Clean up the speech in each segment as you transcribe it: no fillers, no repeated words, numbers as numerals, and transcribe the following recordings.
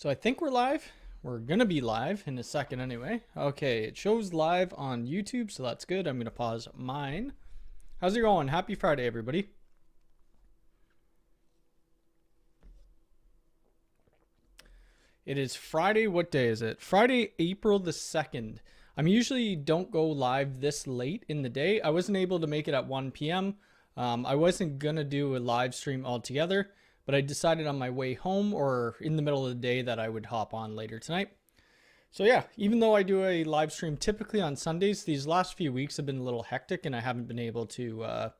So I think we're live. We're going to be live in a second anyway. Okay, it shows live on YouTube, so that's good. I'm going to pause mine. How's it going? Happy Friday, everybody. It is Friday. What day is it? Friday, April the 2nd. I'm usually don't go live this late in the day. I wasn't able to make it at 1 p.m. I wasn't going to do a live stream altogether, but I decided on my way home or in the middle of the day that I would hop on later tonight. So yeah, even though I do a live stream typically on Sundays, these last few weeks have been a little hectic and I haven't been able to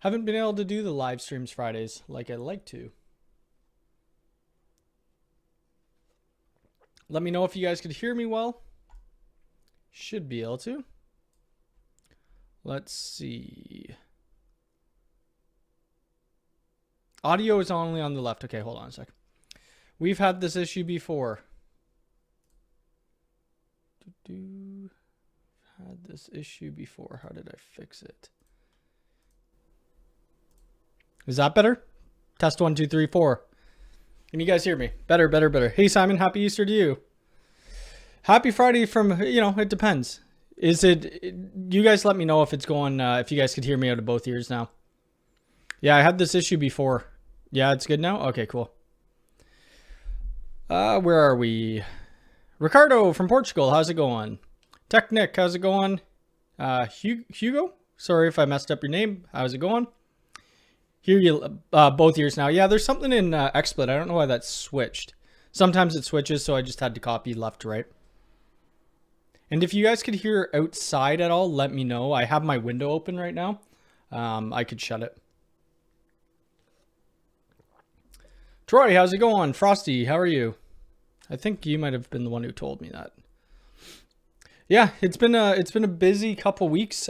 do the live streams Fridays like I'd like to. Let me know if you guys could hear me well. Should be able to. Let's see. Audio is only on the left. Okay, hold on a sec. We've had this issue before. Had this issue before. How did I fix it? Is that better? Test 1, 2, 3, 4. Can you guys hear me? Better, better, better. Hey, Simon, happy Easter to you. Happy Friday from, it depends. You guys let me know if it's going, if you guys could hear me out of both ears now. Yeah, I had this issue before. Yeah, it's good now? Okay, cool. Where are we? Ricardo from Portugal, how's it going? Tech Nick, how's it going? Hugo, sorry if I messed up your name. How's it going? Hear you both ears now. Yeah, there's something in XSplit. I don't know why that switched. Sometimes it switches, so I just had to copy left to right. And if you guys could hear outside at all, let me know. I have my window open right now. I could shut it. Troy, how's it going? Frosty, how are you? I think you might have been the one who told me that. Yeah, it's been a busy couple weeks.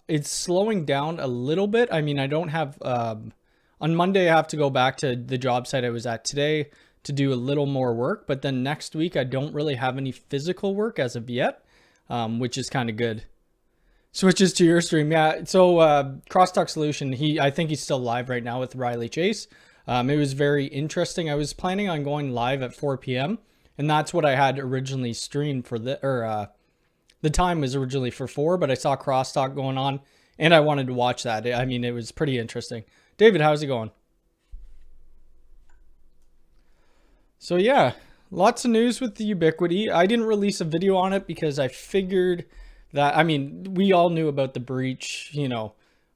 It's slowing down a little bit. I mean, I don't have on Monday I have to go back to the job site I was at today to do a little more work, but then next week I don't really have any physical work as of yet, which is kind of good. Switches to your stream. Yeah, so Crosstalk Solution, I think he's still live right now with Riley Chase. It was very interesting. I was planning on going live at 4 p.m. and that's what I had originally streamed for the time was originally for 4, but I saw Crosstalk going on and I wanted to watch that. I mean, it was pretty interesting. David, how's it going? So yeah, lots of news with the Ubiquiti. I didn't release a video on it because I figured that, I mean, we all knew about the breach,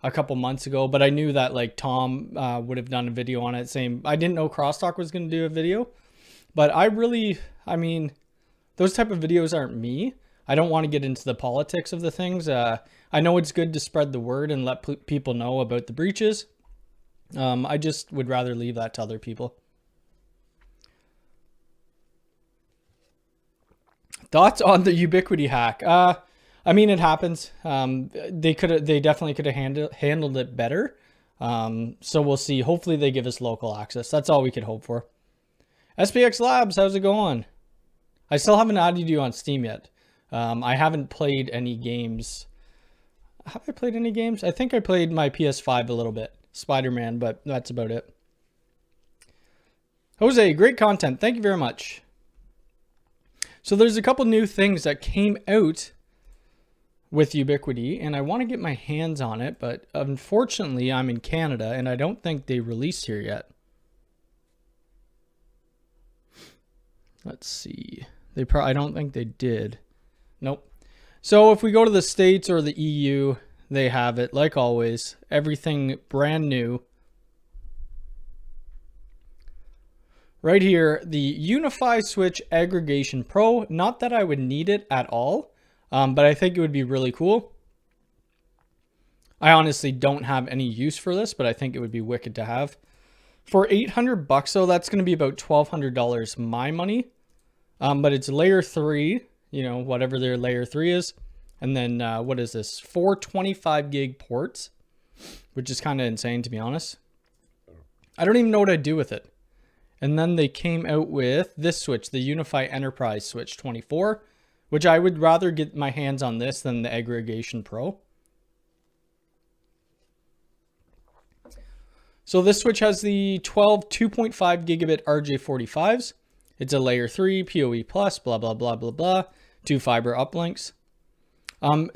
a couple months ago, but I knew that like Tom would have done a video on it saying, I didn't know Crosstalk was going to do a video, but I mean, those type of videos aren't me. I don't want to get into the politics of the things. I know it's good to spread the word and let people know about the breaches. I just would rather leave that to other people. Thoughts on the Ubiquiti hack? I mean, it happens. They definitely could have handled it better. So we'll see. Hopefully they give us local access. That's all we could hope for. SPX Labs, how's it going? I still haven't added you on Steam yet. I haven't played any games. Have I played any games? I think I played my PS5 a little bit. Spider-Man, but that's about it. Jose, great content. Thank you very much. So there's a couple new things that came out with Ubiquiti, and I want to get my hands on it, but unfortunately I'm in Canada and I don't think they released here yet. Let's see. I don't think they did. Nope. So if we go to the States or the EU, they have it like always. Everything brand new. Right here, the Unify Switch Aggregation Pro. Not that I would need it at all, but I think it would be really cool. I honestly don't have any use for this, but I think it would be wicked to have. For $800 though, that's going to be about $1,200 my money. But it's layer 3, whatever their layer 3 is. And then what is this? 4 25 gig ports, which is kind of insane to be honest. I don't even know what I'd do with it. And then they came out with this switch, the Unify Enterprise Switch 24, which I would rather get my hands on this than the Aggregation Pro. So this switch has the 12 2.5 gigabit RJ45s. It's a layer 3 PoE plus, blah, blah, blah, blah, blah, 2 fiber uplinks.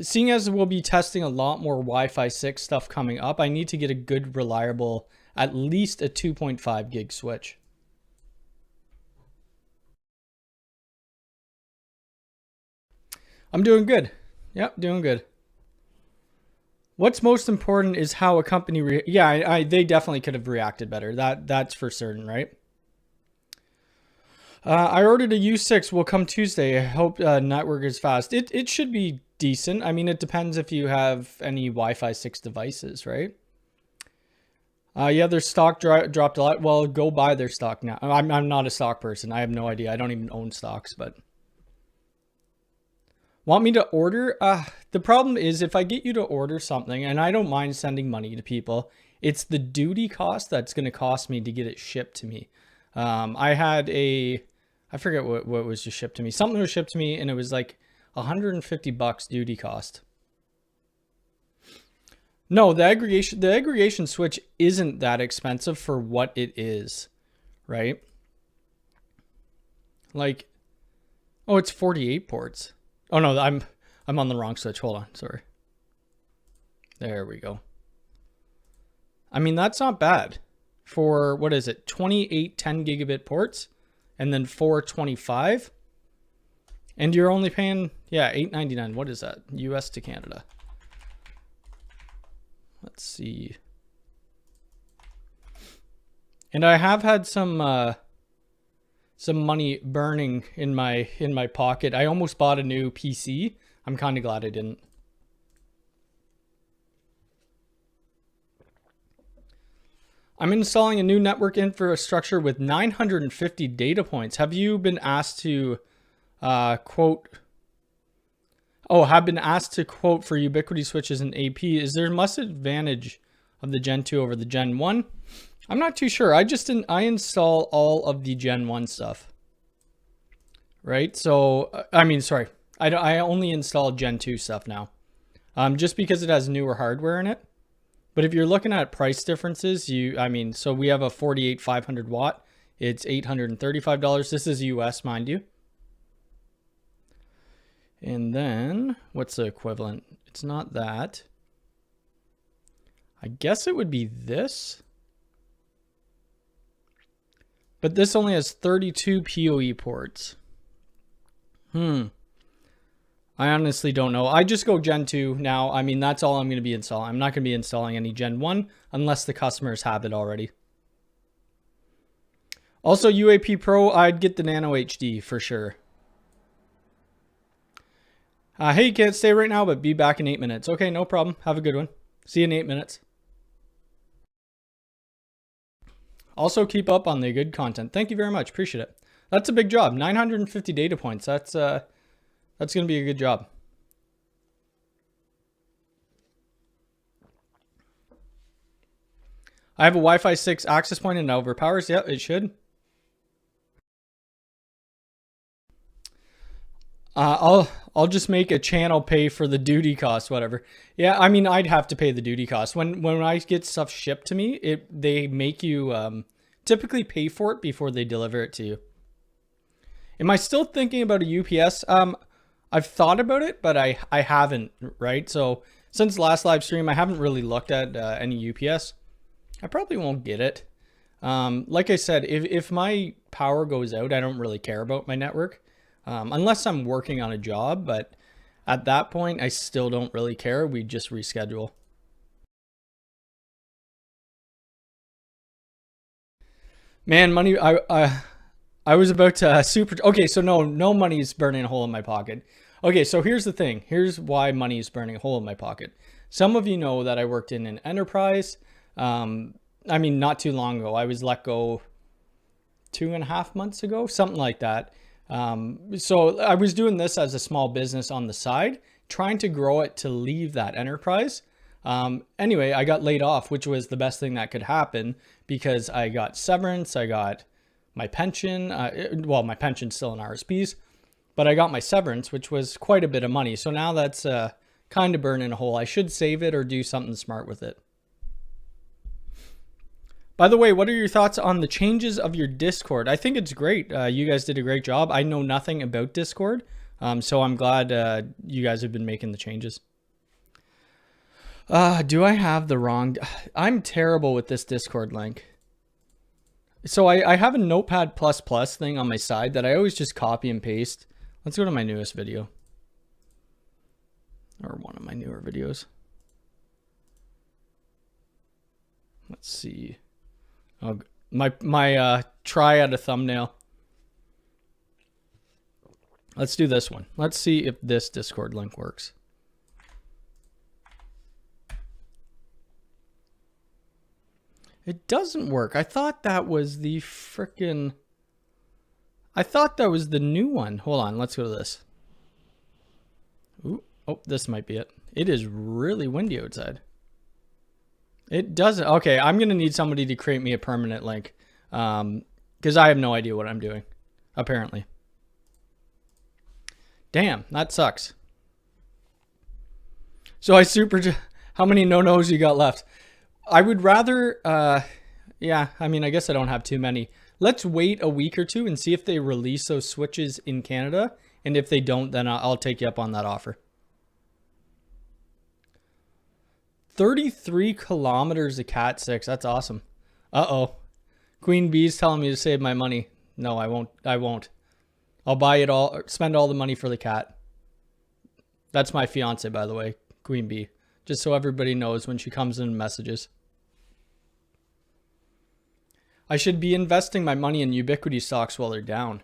Seeing as we'll be testing a lot more Wi-Fi 6 stuff coming up, I need to get a good, reliable, at least a 2.5 gig switch. I'm doing good. Yep, doing good. What's most important is how a company they definitely could have reacted better. That's for certain, right? I ordered a U6, will come Tuesday. I hope network is fast. It should be decent. I mean, it depends if you have any Wi-Fi 6 devices, right? Yeah, their stock dropped a lot. Well, go buy their stock now. I'm not a stock person. I have no idea. I don't even own stocks, but want me to order? The problem is if I get you to order something, and I don't mind sending money to people, it's the duty cost that's going to cost me to get it shipped to me. I forget what was just shipped to me. Something was shipped to me and it was like $150 duty cost. No, the aggregation switch isn't that expensive for what it is, right? Like, oh, it's 48 ports. Oh no, I'm on the wrong switch. Hold on, sorry. There we go. I mean, that's not bad for, what is it? 28 10 gigabit ports and then 425. And you're only paying, yeah, $8.99. What is that? US to Canada. Let's see. And I have had some money burning in my pocket. I almost bought a new PC. I'm kind of glad I didn't. I'm installing a new network infrastructure with 950 data points. Have you been asked to quote? Oh, have been asked to quote for Ubiquiti switches and AP. Is there much advantage of the Gen 2 over the Gen 1? I'm not too sure. I install all of the Gen 1 stuff. Right? So, I mean, sorry. I only install Gen 2 stuff now. Just because it has newer hardware in it. But if you're looking at price differences, so we have a 48 500 watt. It's $835. This is US, mind you. And then what's the equivalent? It's not that. I guess it would be this. But this only has 32 PoE ports. I honestly don't know. I just go Gen 2 now. I mean, that's all I'm going to be installing. I'm not going to be installing any Gen 1 unless the customers have it already. Also, UAP Pro, I'd get the Nano HD for sure. Hey, you can't stay right now, but be back in 8 minutes. Okay, no problem. Have a good one. See you in 8 minutes. Also, keep up on the good content. Thank you very much. Appreciate it. That's a big job. 950 data points. That's going to be a good job. I have a Wi-Fi 6 access point and it overpowers. Yeah, it should. I'll just make a channel pay for the duty cost, whatever. Yeah, I mean, I'd have to pay the duty cost. When I get stuff shipped to me, they make you typically pay for it before they deliver it to you. Am I still thinking about a UPS? I've thought about it, but I haven't, right? So since last live stream, I haven't really looked at any UPS. I probably won't get it. Like I said, if my power goes out, I don't really care about my network. Unless I'm working on a job, but at that point, I still don't really care. We just reschedule. Man, money, I was about to okay, so no money is burning a hole in my pocket. Okay, so here's the thing. Here's why money is burning a hole in my pocket. Some of you know that I worked in an enterprise. I mean, not too long ago. I was let go 2.5 months ago, something like that. So I was doing this as a small business on the side, trying to grow it to leave that enterprise. Anyway, I got laid off, which was the best thing that could happen because I got severance. I got my pension. Well, my pension's still in RSPs, but I got my severance, which was quite a bit of money. So now that's kind of burning a hole. I should save it or do something smart with it. By the way, what are your thoughts on the changes of your Discord? I think it's great. You guys did a great job. I know nothing about Discord, so I'm glad you guys have been making the changes. Do I have the wrong... I'm terrible with this Discord link. So I have a Notepad++ thing on my side that I always just copy and paste. Let's go to my newest video. Or one of my newer videos. Let's see. Oh, my try at a thumbnail. Let's do this one. Let's see if this Discord link works. It doesn't work. I thought that was the frickin'... I thought that was the new one. Hold on, let's go to this. Ooh, oh, this might be it. It is really windy outside. It doesn't... Okay, I'm going to need somebody to create me a permanent link. Because I have no idea what I'm doing, apparently. Damn, that sucks. So I super... How many no-nos you got left? I would rather... yeah, I mean, I guess I don't have too many. Let's wait a week or two and see if they release those switches in Canada. And if they don't, then I'll take you up on that offer. 33 kilometers of Cat 6. That's awesome. Uh-oh. Queen Bee's telling me to save my money. No, I won't. I won't. I'll buy it all, spend all the money for the cat. That's my fiance, by the way, Queen Bee. Just so everybody knows when she comes in messages. I should be investing my money in Ubiquiti stocks while they're down.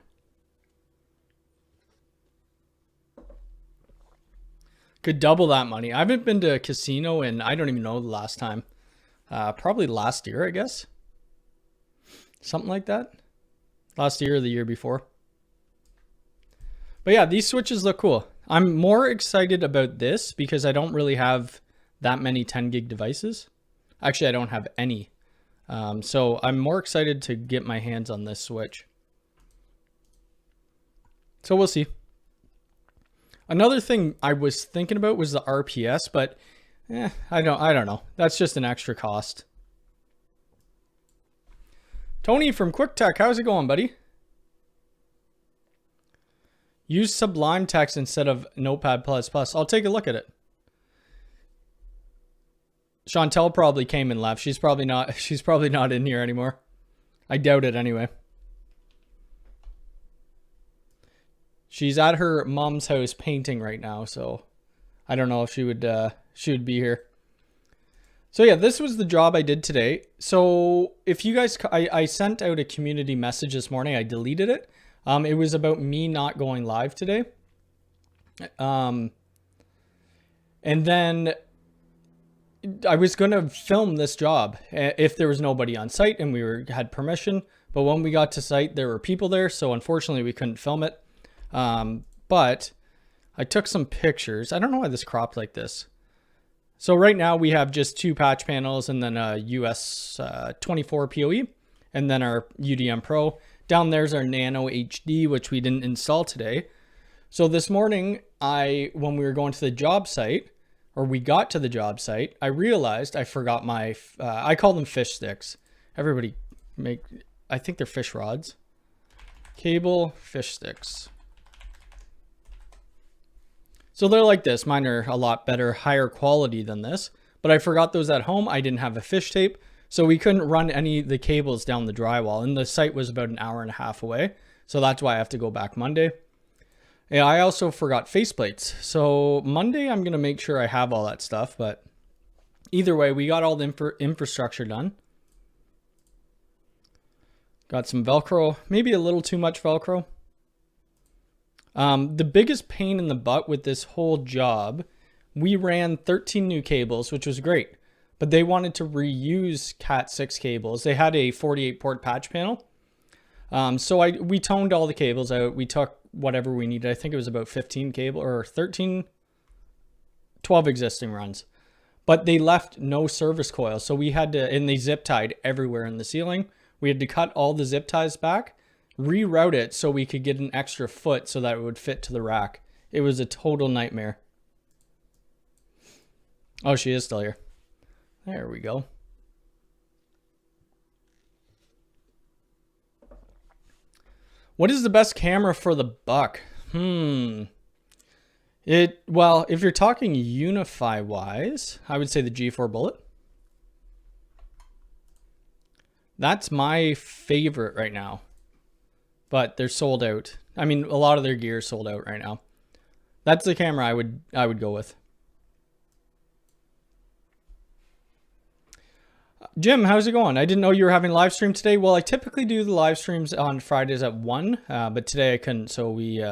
Could double that money. I haven't been to a casino in, I don't even know the last time. Probably last year, I guess. Something like that. Last year or the year before. But yeah, these switches look cool. I'm more excited about this because I don't really have that many 10 gig devices. Actually, I don't have any. So I'm more excited to get my hands on this switch. So we'll see. Another thing I was thinking about was the RPS, but I don't know. That's just an extra cost. Tony from Quick Tech, how's it going, buddy? Use Sublime Text instead of Notepad++. I'll take a look at it. Chantel probably came and left. She's probably not in here anymore. I doubt it anyway. She's at her mom's house painting right now, so I don't know if she would be here. So yeah, this was the job I did today. So if you guys, I sent out a community message this morning. I deleted it. It was about me not going live today. And then I was going to film this job if there was nobody on site and we had permission. But when we got to site, there were people there. So unfortunately, we couldn't film it. But I took some pictures. I don't know why this cropped like this. So right now we have just 2 patch panels and then a US 24 PoE and then our UDM Pro. Down there's our Nano HD, which we didn't install today. So this morning, when we were going to the job site, or we got to the job site, I realized I forgot my, I call them fish sticks. Everybody I think they're fish rods. Cable fish sticks. So they're like this. Mine are a lot better, higher quality than this. But I forgot those at home. I didn't have a fish tape. So we couldn't run any of the cables down the drywall. And the site was about an hour and a half away. So that's why I have to go back Monday. Yeah, I also forgot faceplates. So Monday, I'm going to make sure I have all that stuff. But either way, we got all the infrastructure done. Got some Velcro. Maybe a little too much Velcro. The biggest pain in the butt with this whole job, we ran 13 new cables, which was great, but they wanted to reuse Cat 6 cables. They had a 48 port patch panel. So we toned all the cables out. We took whatever we needed. I think it was about 15 cable or 12 existing runs, but they left no service coil. So we had to, and they zip tied everywhere in the ceiling. We had to cut all the zip ties back, reroute it so we could get an extra foot so that it would fit to the rack. It was a total nightmare. Oh, she is still here. There we go. What is the best camera for the buck? Well, if you're talking Unify wise, I would say the G4 Bullet. That's my favorite right now, but they're sold out. I mean, a lot of their gear is sold out right now. That's the camera I would go with. Jim, how's it going? I didn't know you were having a live stream today. Well, I typically do the live streams on Fridays at 1, but today I couldn't, so we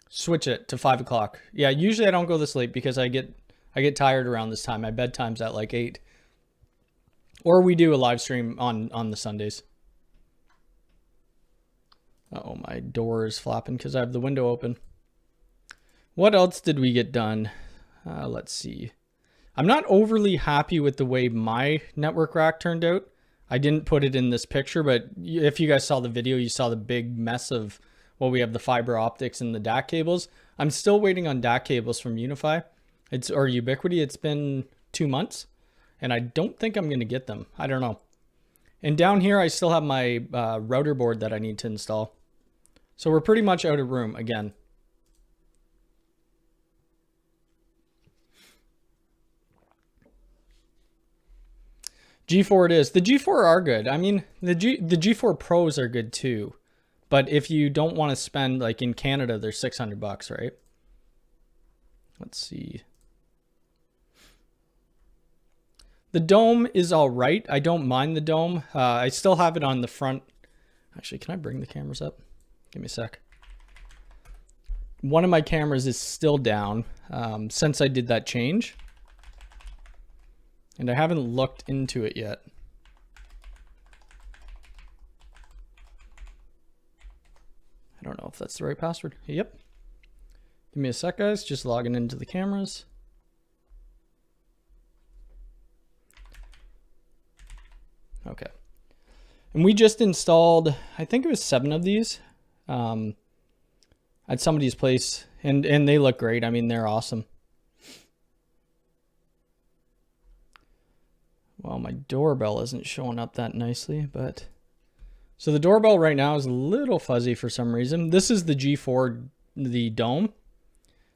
switch it to 5 o'clock. Yeah, usually I don't go this late because I get tired around this time. My bedtime's at like 8. Or we do a live stream on the Sundays. Uh-oh, my door is flapping because I have the window open. What else did we get done? Let's see. I'm not overly happy with the way my network rack turned out. I didn't put it in this picture, but if you guys saw the video, you saw the big mess of, well, we have the fiber optics and the DAC cables. I'm still waiting on DAC cables from Unify. Or Ubiquiti. It's been 2 months, and I don't think I'm going to get them. I don't know. And down here, I still have my router board that I need to install. So we're pretty much out of room again. G4 it is. The G4 are good. I mean, the G4 Pros are good too. But if you don't want to spend, like in Canada, they're $600, right? Let's see. The dome is all right. I don't mind the dome. I still have it on the front. Actually, can I bring the cameras up? Give me a sec. One of my cameras is still down since I did that change. And I haven't looked into it yet. I don't know if that's the right password. Yep. Give me a sec, guys. Just logging into the cameras. Okay. And we just installed, I think it was 7 of these at somebody's place. And they look great. I mean, they're awesome. Well, my doorbell isn't showing up that nicely, but... So the doorbell right now is a little fuzzy for some reason. This is the G4, the dome.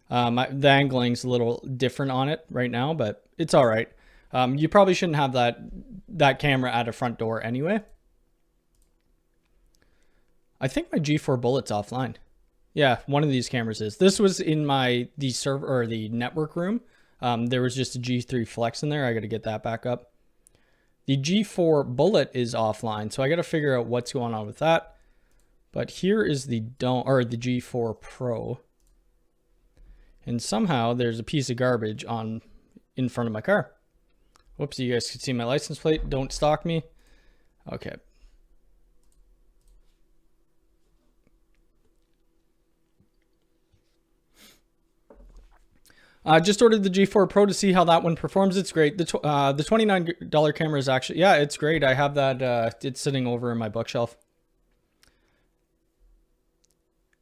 The angling's a little different on it right now, but it's all right. You probably shouldn't have that camera at a front door anyway. I think my G4 Bullet's offline. Yeah, one of these cameras is. This was in the server or the network room. There was just a G3 Flex in there. I got to get that back up. The G4 Bullet is offline, so I got to figure out what's going on with that. But here is the dome, or the G4 Pro, and somehow there's a piece of garbage in front of my car. Whoops! You guys can see my license plate. Don't stalk me. Okay. Just ordered the G4 Pro to see how that one performs. It's great. The $29 camera is actually, yeah, it's great. I have that, it's sitting over in my bookshelf.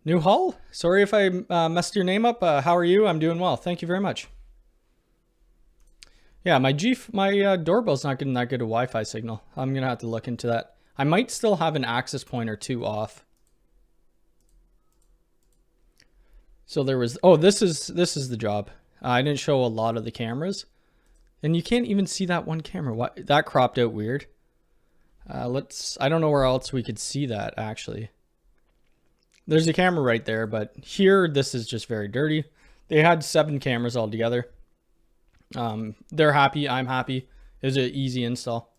New Hull, sorry if I messed your name up. How are you? I'm doing well. Thank you very much. Yeah, my doorbell's not getting that good a Wi-Fi signal. I'm going to have to look into that. I might still have an access point or 2 off. So there was, oh, this is the job. I didn't show a lot of the cameras, and you can't even see that one camera. What, that cropped out weird. I don't know where else we could see that actually. There's a camera right there, but here, this is just very dirty. They had 7 cameras all together. They're happy. I'm happy. It was an easy install.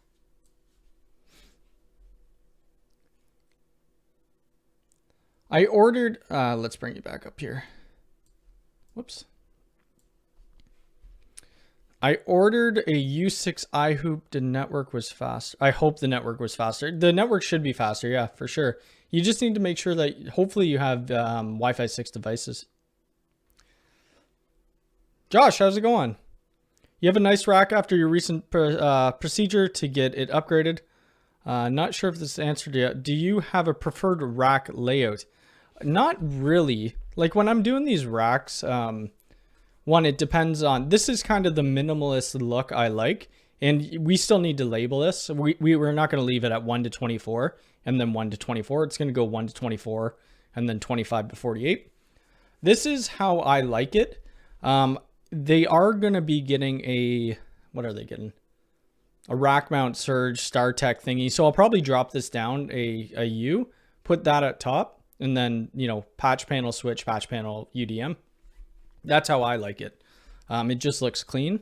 I ordered, let's bring you back up here. Whoops. I ordered a U6 iHoop. The network was fast. I hope the network was faster. The network should be faster, yeah, for sure. You just need to make sure that hopefully you have Wi-Fi 6 devices. Josh, how's it going? You have a nice rack after your recent procedure to get it upgraded. Not sure if this answered yet. Do you have a preferred rack layout? Not really. Like when I'm doing these racks, one, it depends on, this is kind of the minimalist look I like. And we still need to label this. We're not going to leave it at 1 to 24 and then 1 to 24. It's going to go 1 to 24 and then 25 to 48. This is how I like it. They are going to be getting a, what are they getting? A rack mount surge StarTech thingy. So I'll probably drop this down a U, put that at top, and then, you know, patch panel switch, patch panel UDM. That's how I like it. It just looks clean.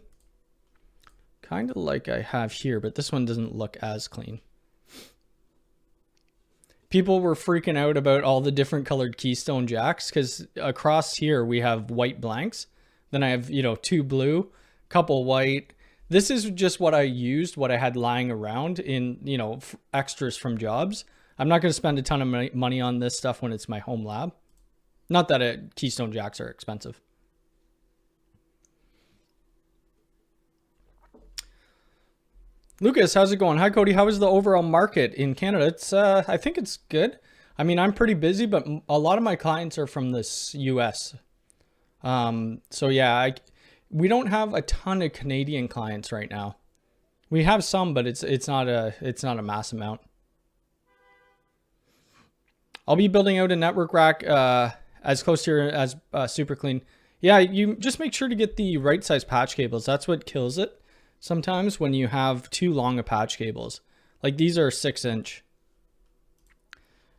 Kind of like I have here, but this one doesn't look as clean. People were freaking out about all the different colored keystone jacks because across here we have white blanks. Then I have, you know, 2 blue, couple white. This is just what I used, what I had lying around in, you know, extras from jobs. I'm not going to spend a ton of money on this stuff when it's my home lab. Not that keystone jacks are expensive. Lucas, how's it going? Hi, Cody. How is the overall market in Canada? It's, I think it's good. I mean, I'm pretty busy, but a lot of my clients are from this US. So yeah, we don't have a ton of Canadian clients right now. We have some, but it's not a mass amount. I'll be building out a network rack as close to here as super clean. Yeah, you just make sure to get the right size patch cables. That's what kills it sometimes when you have too long of patch cables. Like these are 6-inch.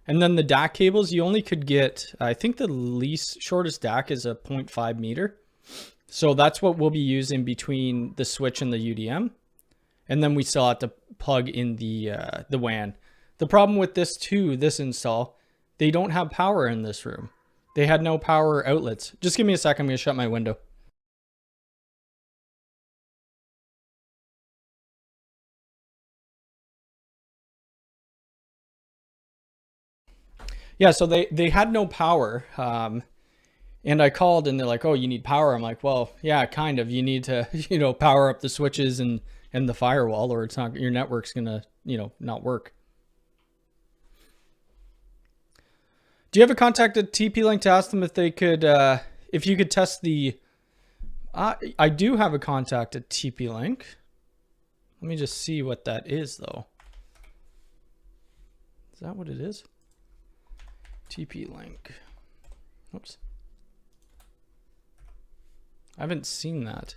And then the DAC cables, you only could get, I think the least shortest DAC is a 0.5 meter. So that's what we'll be using between the switch and the UDM. And then we still have to plug in the WAN. The problem with this too, this install, they don't have power in this room. They had no power outlets. Just give me a second, I'm gonna shut my window. Yeah, so they had no power. And I called and they're like, oh, you need power. I'm like, well, yeah, kind of. You need to, you know, power up the switches and the firewall, or it's not, your network's gonna, you know, not work. Do you have a contact at TP-Link to ask them if they could, if you could test the, I do have a contact at TP-Link. Let me just see what that is though. Is that what it is? TP-Link. Oops. I haven't seen that.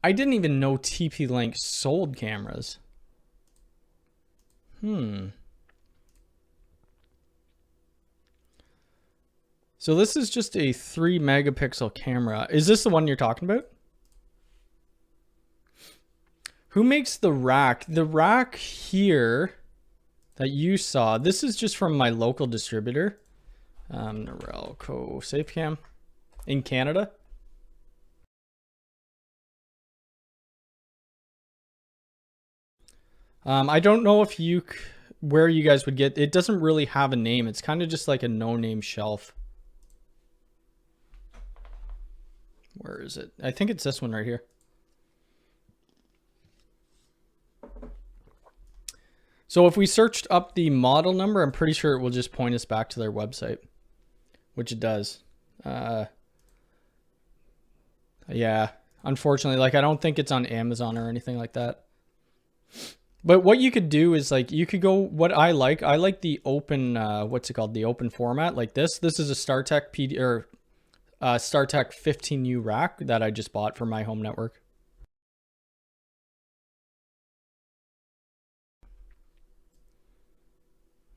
I didn't even know TP-Link sold cameras. So this is just a 3 megapixel camera. Is this the one you're talking about? Who makes the rack? The rack here that you saw, this is just from my local distributor, Norelco SafeCam in Canada. I don't know if where you guys would get, it doesn't really have a name. It's kind of just like a no-name shelf. Where is it? I think it's this one right here. So if we searched up the model number, I'm pretty sure it will just point us back to their website, which it does. Yeah, unfortunately, like I don't think it's on Amazon or anything like that. But what you could do is like, you could go, what I like the open, what's it called? The open format like this. This is a StarTech StarTech 15U rack that I just bought for my home network.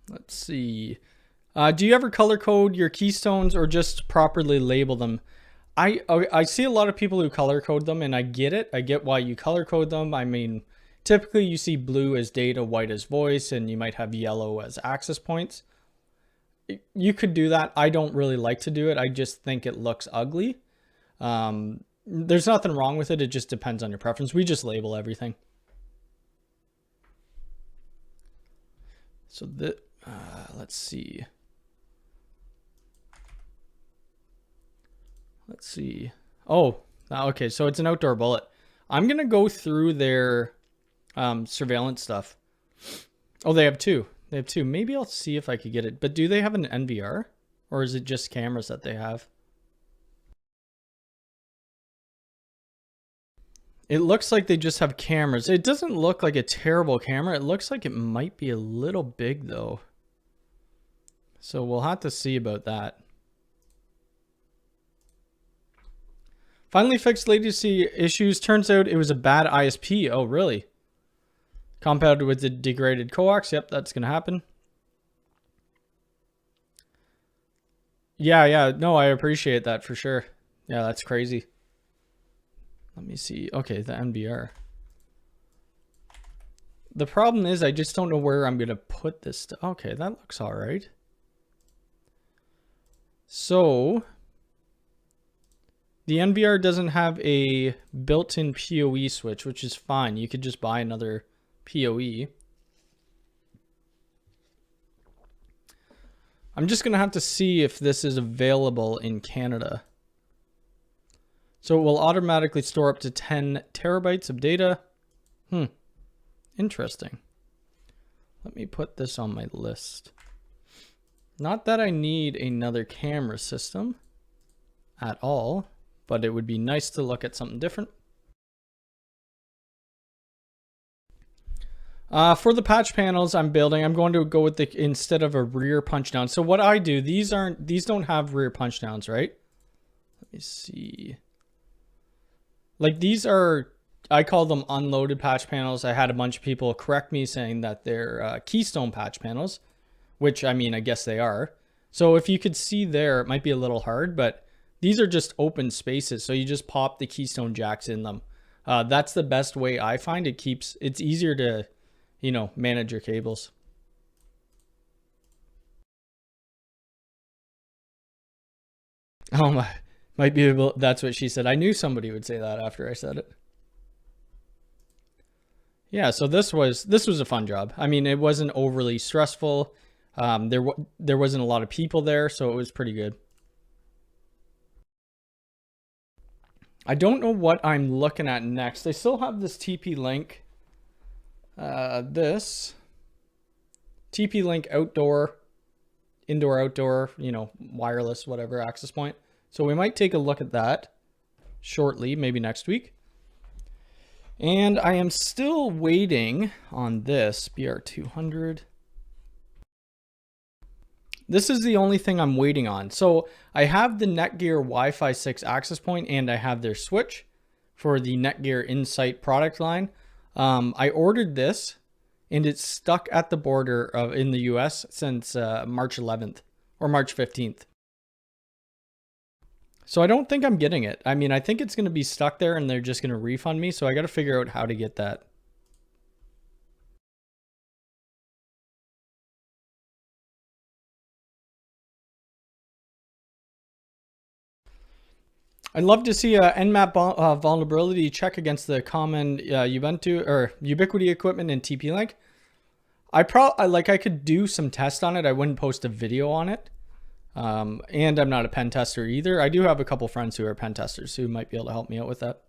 Let's see. Do you ever color code your keystones or just properly label them? I see a lot of people who color code them, and I get it. I get why you color code them. I mean, typically you see blue as data, white as voice, and you might have yellow as access points. You could do that. I don't really like to do it. I just think it looks ugly. There's nothing wrong with it. It just depends on your preference. We just label everything. So let's see. Let's see. Oh, okay. So it's an outdoor bullet. I'm going to go through their surveillance stuff. Oh, they have two. They have two. Maybe I'll see if I could get it. But do they have an NVR? Or is it just cameras that they have? It looks like they just have cameras. It doesn't look like a terrible camera. It looks like it might be a little big though. So we'll have to see about that. Finally fixed latency issues. Turns out it was a bad ISP. Oh, really? Compounded with the degraded coax. Yep, that's going to happen. Yeah. No, I appreciate that for sure. Yeah, that's crazy. Let me see. Okay, the NBR. The problem is I just don't know where I'm going to put this. Okay, that looks all right. So the NBR doesn't have a built-in PoE switch, which is fine. You could just buy another PoE. I'm just going to have to see if this is available in Canada. So it will automatically store up to 10 terabytes of data. Interesting. Let me put this on my list. Not that I need another camera system at all, but it would be nice to look at something different. For the patch panels I'm building, I'm going to go with the instead of a rear punch down. So what I do, these don't have rear punch downs, right? Let me see. Like these are, I call them unloaded patch panels. I had a bunch of people correct me saying that they're keystone patch panels, which I mean, I guess they are. So if you could see there, it might be a little hard, but these are just open spaces. So you just pop the keystone jacks in them. That's the best way I find. It's easier to, you know, manage your cables. Oh my, might be able, that's what she said. I knew somebody would say that after I said it. Yeah, so this was a fun job. I mean, it wasn't overly stressful. There wasn't a lot of people there, so it was pretty good. I don't know what I'm looking at next. I still have this TP-Link. This TP-Link outdoor, indoor, outdoor, you know, wireless, whatever access point. So we might take a look at that shortly, maybe next week. And I am still waiting on this BR200. This is the only thing I'm waiting on. So I have the Netgear Wi-Fi 6 access point and I have their switch for the Netgear Insight product line. I ordered this and it's stuck at the border in the US since March 11th or March 15th. So I don't think I'm getting it. I mean, I think it's going to be stuck there and they're just going to refund me. So I got to figure out how to get that. I'd love to see a Nmap vulnerability check against the common Ubuntu or Ubiquiti equipment in TP-Link. I could do some tests on it. I wouldn't post a video on it. And I'm not a pen tester either. I do have a couple friends who are pen testers who might be able to help me out with that.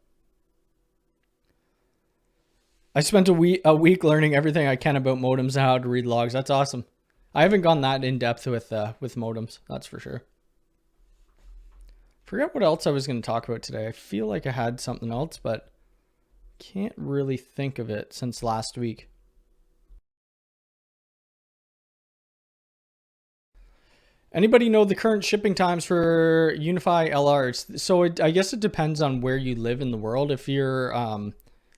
I spent a week learning everything I can about modems and how to read logs. That's awesome. I haven't gone that in depth with modems. That's for sure. Forget what else I was going to talk about today. I feel like I had something else, but can't really think of it since last week. Anybody know the current shipping times for Unify LRs? So I guess it depends on where you live in the world. If you're,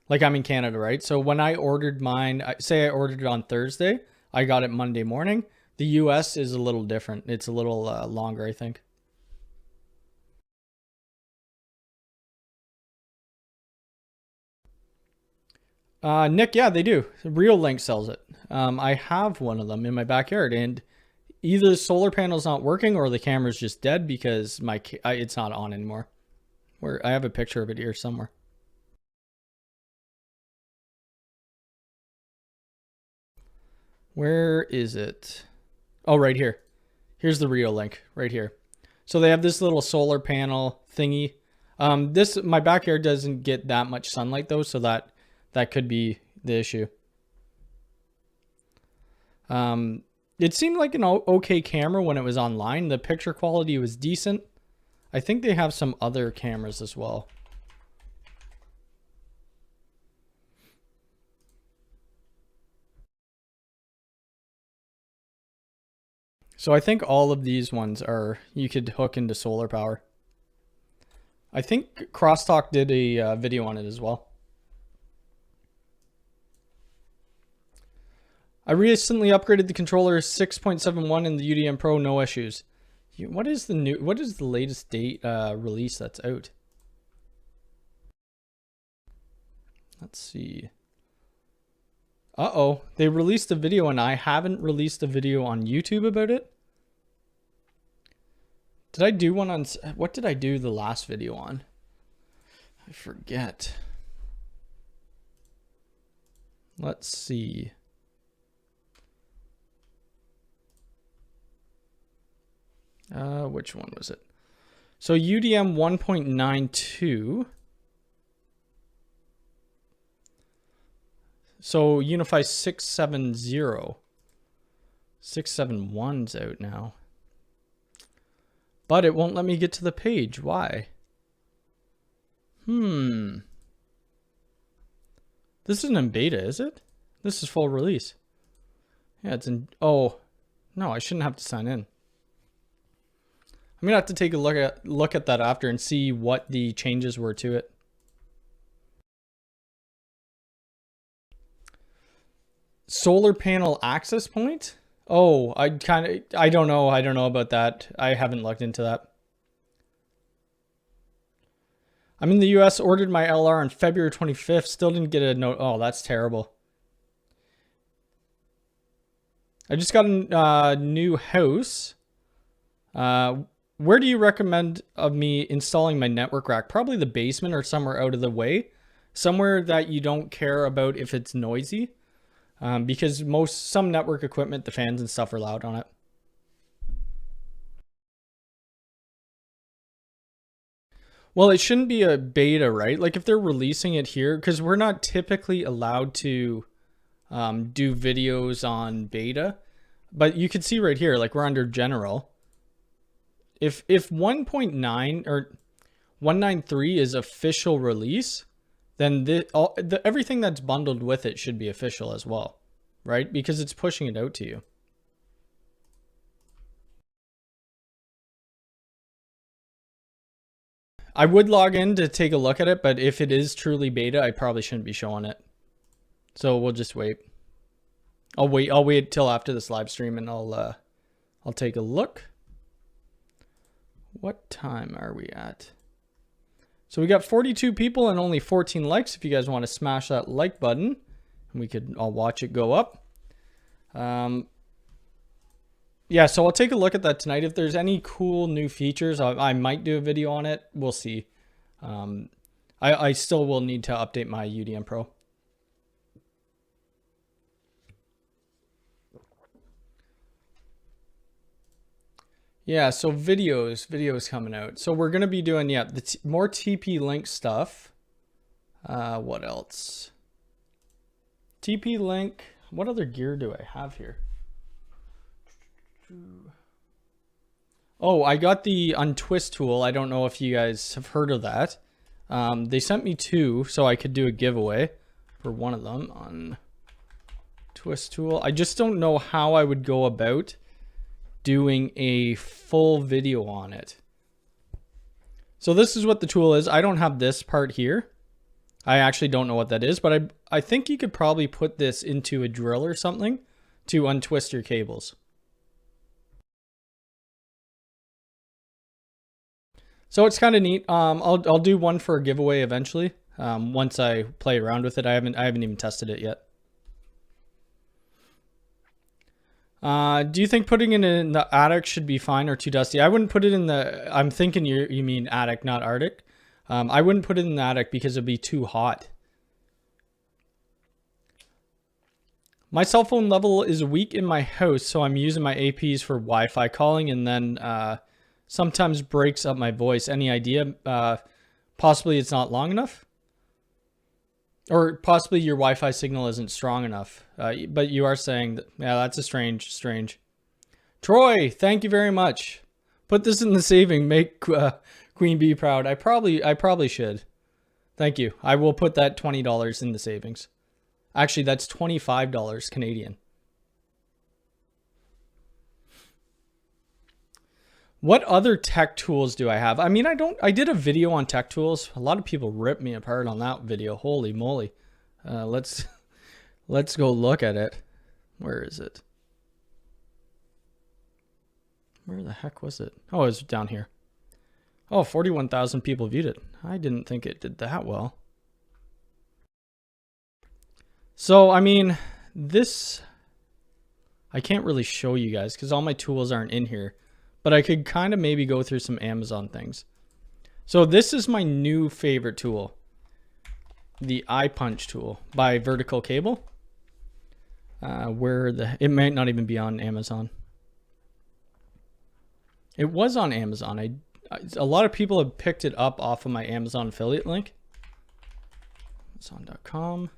like I'm in Canada, right? So when I ordered mine, say I ordered it on Thursday, I got it Monday morning. The US is a little different. It's a little longer, I think. Nick, yeah, they do. Riolink sells it. I have one of them in my backyard, and either the solar panel's not working or the camera's just dead because it's not on anymore. I have a picture of it here somewhere. Where is it? Oh, right here. Here's the Riolink right here. So they have this little solar panel thingy. My backyard doesn't get that much sunlight though, so that could be the issue. It seemed like an okay camera when it was online. The picture quality was decent. I think they have some other cameras as well. So I think all of these ones are, you could hook into solar power. I think Crosstalk did a video on it as well. I recently upgraded the controller 6.71 in the UDM Pro, no issues. What is the latest date release that's out? Let's see. Uh-oh, they released a video and I haven't released a video on YouTube about it. Did I do one on, what did I do the last video on? I forget. Let's see. Which one was it? So UDM 1.92. So Unify 670. 671's out now. But it won't let me get to the page. Why? This isn't in beta, is it? This is full release. Yeah, it's in, oh, no, I shouldn't have to sign in. I'm gonna have to take a look at that after and see what the changes were to it. Solar panel access point? Oh, I don't know about that. I haven't looked into that. I'm in the US, ordered my LR on February 25th, still didn't get a note. Oh, that's terrible. I just got a new house. Where do you recommend of me installing my network rack? Probably the basement or somewhere out of the way. Somewhere that you don't care about if it's noisy. Because some network equipment, the fans and stuff are loud on it. Well, it shouldn't be a beta, right? Like if they're releasing it here, because we're not typically allowed to do videos on beta. But you can see right here, like we're under general. If 1.9 or 193 is official release, then everything that's bundled with it should be official as well, right? Because it's pushing it out to you. I would log in to take a look at it, but if it is truly beta, I probably shouldn't be showing it. So we'll just wait. I'll wait till after this live stream and I'll take a look. What time are we at? So we got 42 people and only 14 likes. If you guys want to smash that like button, and I'll watch it go up. Yeah, so I'll take a look at that tonight. If there's any cool new features, I might do a video on it. We'll see. I still will need to update my UDM Pro. Yeah, so videos coming out. So we're going to be doing, yeah, more TP-Link stuff. What else? TP-Link. What other gear do I have here? Oh, I got the untwist tool. I don't know if you guys have heard of that. They sent me 2 so I could do a giveaway for one of them on twist tool. I just don't know how I would go about doing a full video on it. So this is what the tool is. I don't have this part here. I actually don't know what that is, but I think you could probably put this into a drill or something to untwist your cables. So it's kind of neat. I'll do one for a giveaway eventually. Once I play around with it. I haven't even tested it yet. Do you think putting it in the attic should be fine or too dusty? I wouldn't put it in the, I'm thinking you mean attic, not Arctic. I wouldn't put it in the attic because it'd be too hot. My cell phone level is weak in my house, so I'm using my APs for Wi-Fi calling and then sometimes breaks up my voice. Any idea? Possibly it's not long enough? Or possibly your Wi-Fi signal isn't strong enough. But you are saying that, yeah, that's a strange. Troy, thank you very much. Put this in the saving. Make Queen Bee proud. I probably should. Thank you. I will put that $20 in the savings. Actually, that's $25 Canadian. What other tech tools do I have? I mean, I did a video on tech tools. A lot of people ripped me apart on that video. Holy moly. Let's go look at it. Where is it? Where the heck was it? Oh, it was down here. Oh, 41,000 people viewed it. I didn't think it did that well. So, I mean, this, I can't really show you guys because all my tools aren't in here, but I could kind of maybe go through some Amazon things. So this is my new favorite tool, the eye punch tool by Vertical Cable. It might not even be on Amazon. It was on Amazon. A lot of people have picked it up off of my Amazon affiliate link. Amazon.com.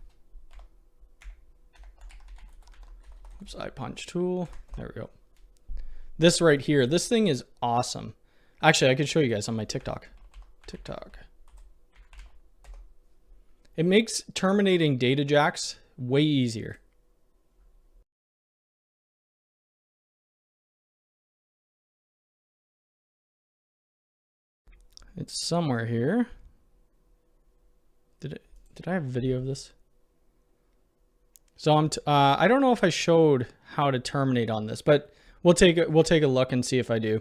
Oops, eye punch tool. There we go. This right here, this thing is awesome. Actually, I could show you guys on my TikTok. It makes terminating data jacks way easier. It's somewhere here. Did I have a video of this? So I don't know if I showed how to terminate on this, but we'll take a look and see if I do.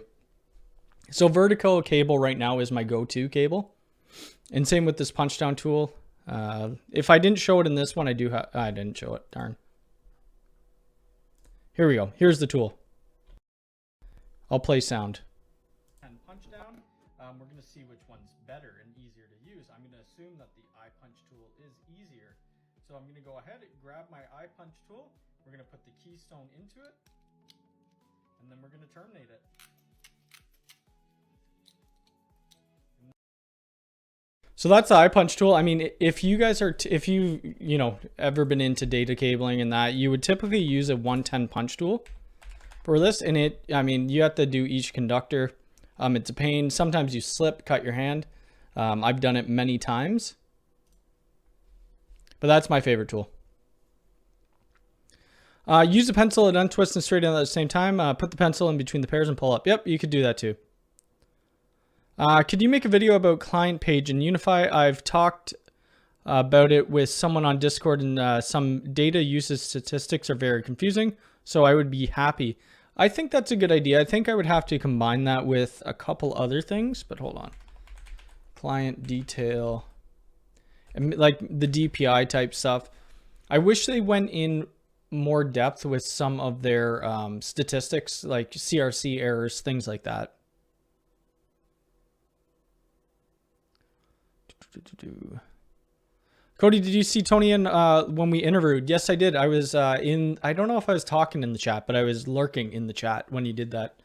So Vertical Cable right now is my go-to cable, and same with this punch down tool. If I didn't show it in this one, I didn't show it. Darn. Here we go. Here's the tool. I'll play sound. And punch down. We're going to see which one's better and easier to use. I'm going to assume that the eye punch tool is easier. So I'm going to go ahead and grab my eye punch tool. We're going to put the keystone into it. And then we're going to terminate it. So that's the eye punch tool. I mean, if you guys are, if you ever been into data cabling and that, you would typically use a 110 punch tool for this. And I mean, you have to do each conductor. It's a pain. Sometimes you slip, cut your hand. I've done it many times, but that's my favorite tool. Use a pencil and untwist and straighten at the same time. Put the pencil in between the pairs and pull up. Yep, you could do that too. Could you make a video about client page in Unify? I've talked about it with someone on Discord, and some data usage statistics are very confusing, so I would be happy. I think that's a good idea. I think I would have to combine that with a couple other things, but hold on. Client detail, and like the DPI type stuff. I wish they went in more depth with some of their statistics, like CRC errors, things like that. Cody, did you see Tony when we interviewed? Yes, I did. I was I don't know if I was talking in the chat, but I was lurking in the chat when he did that.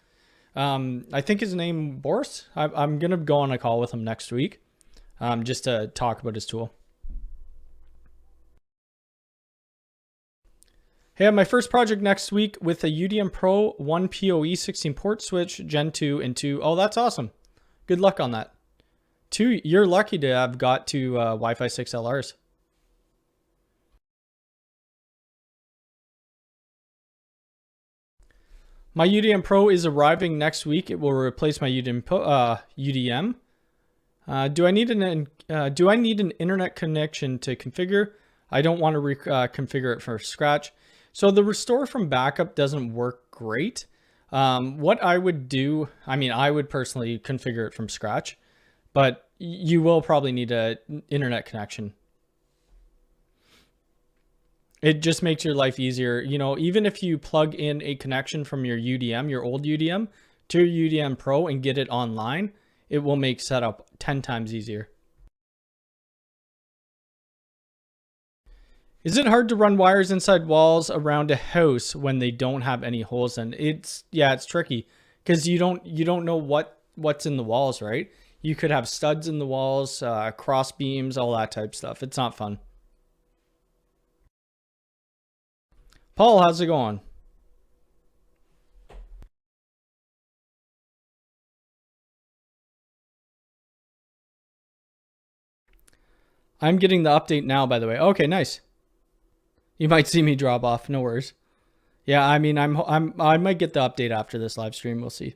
I think his name Boris. I'm going to go on a call with him next week just to talk about his tool. Hey, I have my first project next week with a UDM Pro 1 PoE 16 port switch, Gen 2 and 2. Oh, that's awesome. Good luck on that. 2, you're lucky to have got two Wi-Fi 6 LRs. My UDM Pro is arriving next week. It will replace my UDM. Do I need an internet connection to configure? I don't want to configure it from scratch. So the restore from backup doesn't work great. What I would do, I mean, I would personally configure it from scratch, but you will probably need an internet connection. It just makes your life easier. You know, even if you plug in a connection from your UDM, your old UDM, to your UDM Pro and get it online, it will make setup 10 times easier. Is it hard to run wires inside walls around a house when they don't have any holes in? It's tricky because you don't know what's in the walls, right? You could have studs in the walls, cross beams, all that type stuff. It's not fun. Paul, how's it going? I'm getting the update now, by the way. Okay, nice. You might see me drop off. No worries. Yeah, I mean, I might get the update after this live stream. We'll see.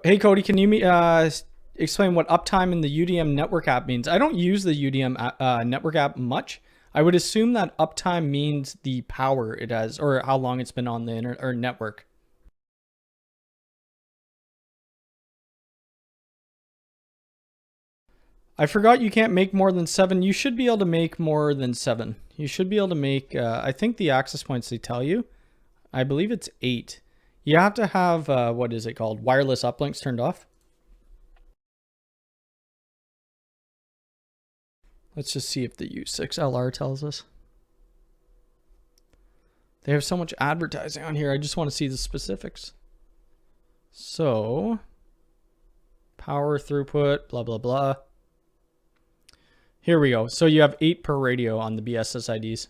Hey Cody, can you explain what uptime in the UDM network app means? I don't use the UDM network app much. I would assume that uptime means the power it has or how long it's been on the internet or network. I forgot you can't make more than 7. You should be able to make more than 7. You should be able to make, I think the access points they tell you, I believe it's 8. You have to have, what is it called? Wireless uplinks turned off. Let's just see if the U6LR tells us. They have so much advertising on here. I just want to see the specifics. So, power throughput, blah, blah, blah. Here we go. So you have 8 per radio on the BSSIDs.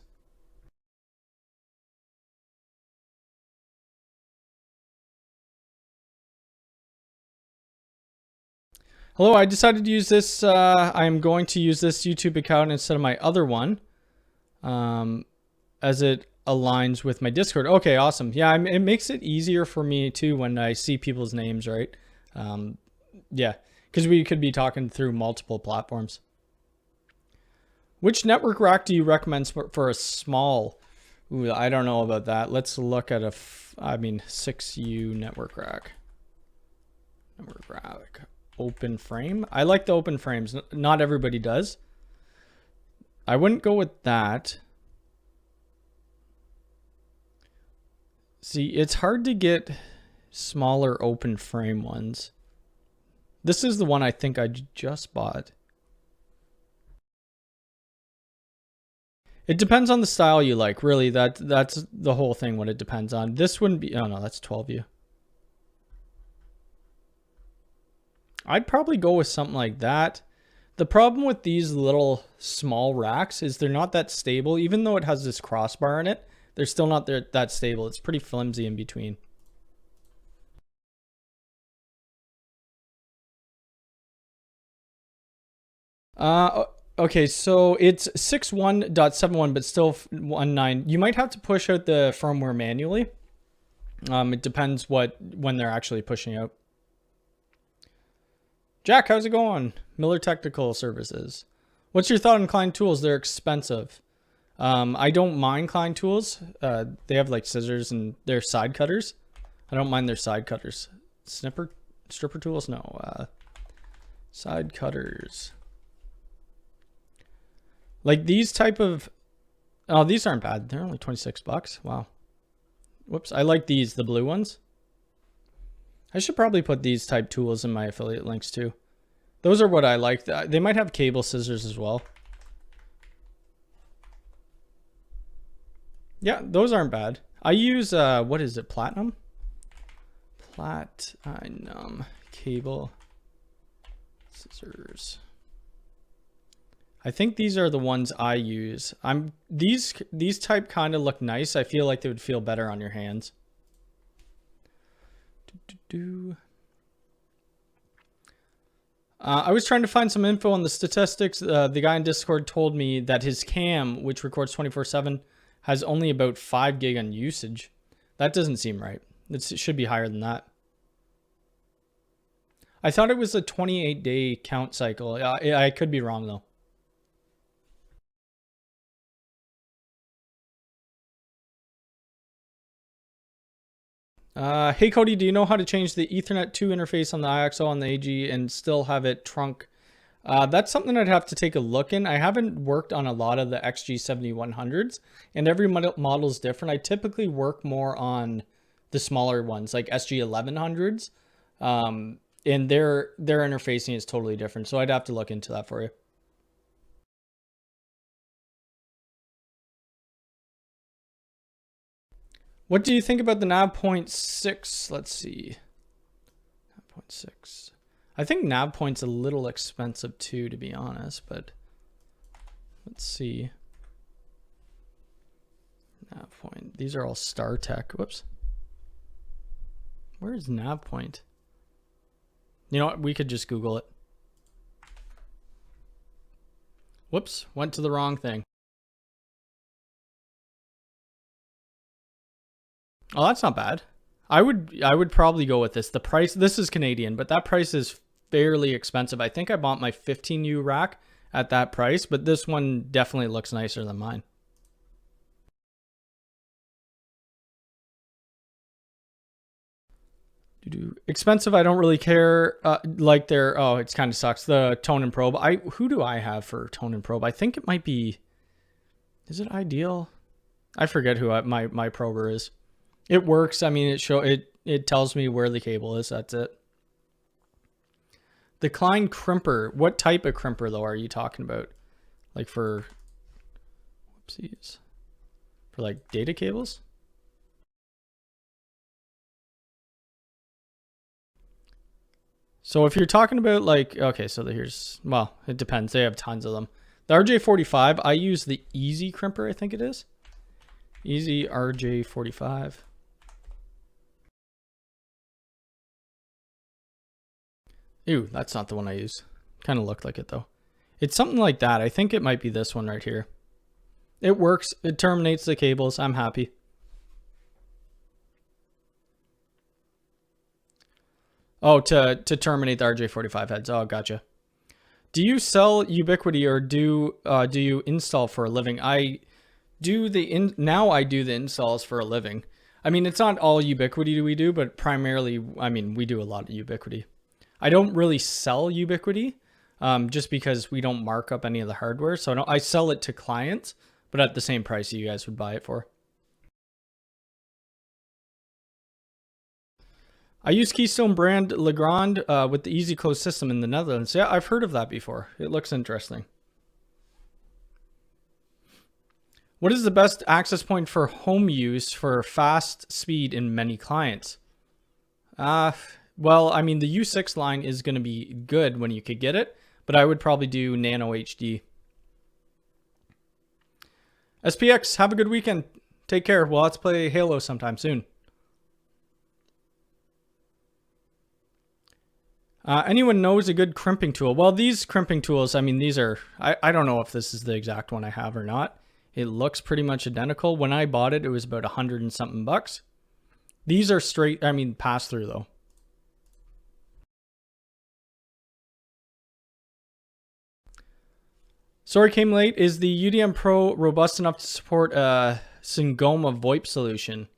Hello, I decided to use this. I'm going to use this YouTube account instead of my other one, as it aligns with my Discord. Okay, awesome. Yeah, it makes it easier for me too when I see people's names, right? Yeah, because we could be talking through multiple platforms. Which network rack do you recommend for a small? Ooh, I don't know about that. Let's look at 6U network rack. Network rack. Open frame. I like the open frames. Not everybody does. I wouldn't go with that. See, it's hard to get smaller open frame ones. This is the one I think I just bought. It depends on the style you like, really. That's the whole thing, what it depends on. This wouldn't be, oh no, that's 12U. I'd probably go with something like that. The problem with these little small racks is they're not that stable. Even though it has this crossbar in it, they're still not that stable. It's pretty flimsy in between. Okay, so it's 6.1.71, but still 1.9. You might have to push out the firmware manually. It depends when they're actually pushing out. Jack, how's it going? Miller Technical Services. What's your thought on Klein tools? They're expensive. I don't mind Klein tools. They have like scissors and they're side cutters. I don't mind their side cutters. Stripper tools? No. Side cutters. Like these type of, oh, these aren't bad. They're only 26 bucks. Wow. Whoops. I like these, the blue ones. I should probably put these type tools in my affiliate links too. Those are what I like. They might have cable scissors as well. Yeah, those aren't bad. I use, what is it? Platinum cable scissors. I think these are the ones I use. These type kind of look nice. I feel like they would feel better on your hands. I was trying to find some info on the statistics. The guy in Discord told me that his cam, which records 24/7, has only about 5 gig on usage. That doesn't seem right. It should be higher than that. I thought it was a 28-day count cycle. I could be wrong though. Hey Cody, do you know how to change the Ethernet 2 interface on the IXO on the AG and still have it trunk? That's something I'd have to take a look in. I haven't worked on a lot of the XG7100s, and every model is different. I typically work more on the smaller ones, like SG1100s, and their interfacing is totally different. So I'd have to look into that for you. What do you think about the nav.6? Let's see. nav.6. I think nav.'s a little expensive too, to be honest, but let's see. Nav.. These are all StarTech. Whoops. Where is nav.? You know what? We could just Google it. Whoops. Went to the wrong thing. Oh, that's not bad. I would probably go with this. The price, this is Canadian, but that price is fairly expensive. I think I bought my 15U rack at that price, but this one definitely looks nicer than mine. Expensive, I don't really care. Like they're, oh, it kind of sucks. The tone and probe. Who do I have for tone and probe? I think it might be, is it Ideal? I forget who my prober is. It works. I mean, it tells me where the cable is. That's it. The Klein crimper. What type of crimper though are you talking about? Like for, whoopsies, for like data cables? So if you're talking about like, okay, so here's, well, it depends. They have tons of them. The RJ45, I use the Easy crimper, I think it is. Easy RJ45. Ew, that's not the one I use. Kind of looked like it though. It's something like that. I think it might be this one right here. It works. It terminates the cables. I'm happy. Oh, to terminate the RJ45 heads. Oh, gotcha. Do you sell Ubiquiti or do you install for a living? I do now I do the installs for a living. I mean, it's not all Ubiquiti we do, but primarily, I mean, we do a lot of Ubiquiti. I don't really sell Ubiquiti just because we don't mark up any of the hardware. So I sell it to clients, but at the same price you guys would buy it for. I use Keystone brand Legrand with the easy close system in the Netherlands. Yeah, I've heard of that before. It looks interesting. What is the best access point for home use for fast speed in many clients? Well, I mean, the U6 line is going to be good when you could get it, but I would probably do Nano HD. SPX, have a good weekend. Take care. Well, let's play Halo sometime soon. Anyone knows a good crimping tool? Well, these crimping tools, I mean, these are, I don't know if this is the exact one I have or not. It looks pretty much identical. When I bought it, it was about 100 and something bucks. These are straight, I mean, pass through though. Sorry, came late. Is the UDM Pro robust enough to support a Syngoma VoIP solution?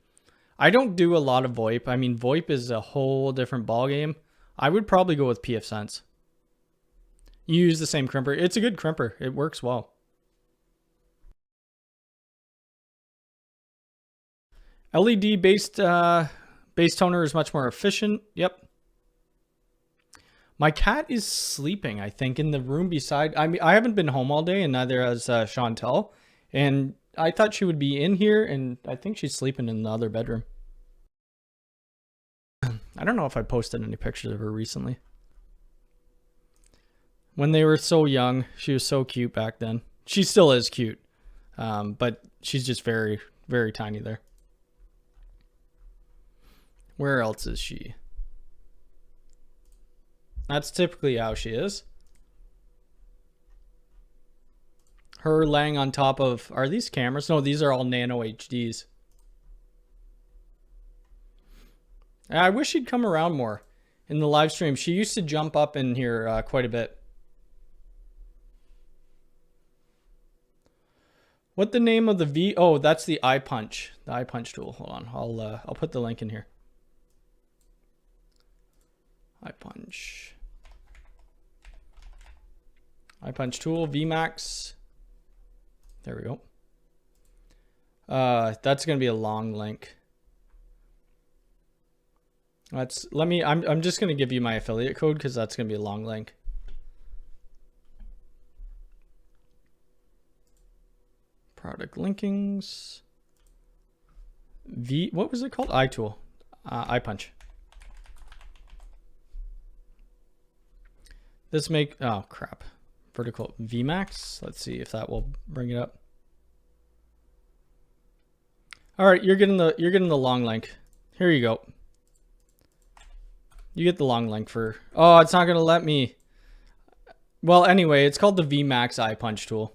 I don't do a lot of VoIP. I mean, VoIP is a whole different ballgame. I would probably go with pfSense. You use the same crimper. It's a good crimper. It works well. LED based base toner is much more efficient. Yep. My cat is sleeping, I think, in the room beside. I mean, I haven't been home all day, and neither has Chantel. And I thought she would be in here, and I think she's sleeping in the other bedroom. I don't know if I posted any pictures of her recently. When they were so young, she was so cute back then. She still is cute, but she's just very, very tiny there. Where else is she? That's typically how she is. Her laying on top of, are these cameras? No, these are all Nano HDs. I wish she'd come around more in the live stream. She used to jump up in here quite a bit. What the name of the V? Oh, that's the eye punch. The eye punch tool. Hold on. I'll put the link in here. Eye punch. Eye punch tool. VMAX. There we go. That's gonna be a long link. I'm just gonna give you my affiliate code because that's gonna be a long link. Product linkings. What was it called? iTool. iPunch. This oh crap. Vertical VMAX. Let's see if that will bring it up. All right, you're getting the long link. Here you go. You get the long link for, oh, it's not gonna let me. Well, anyway, it's called the VMAX eye punch tool.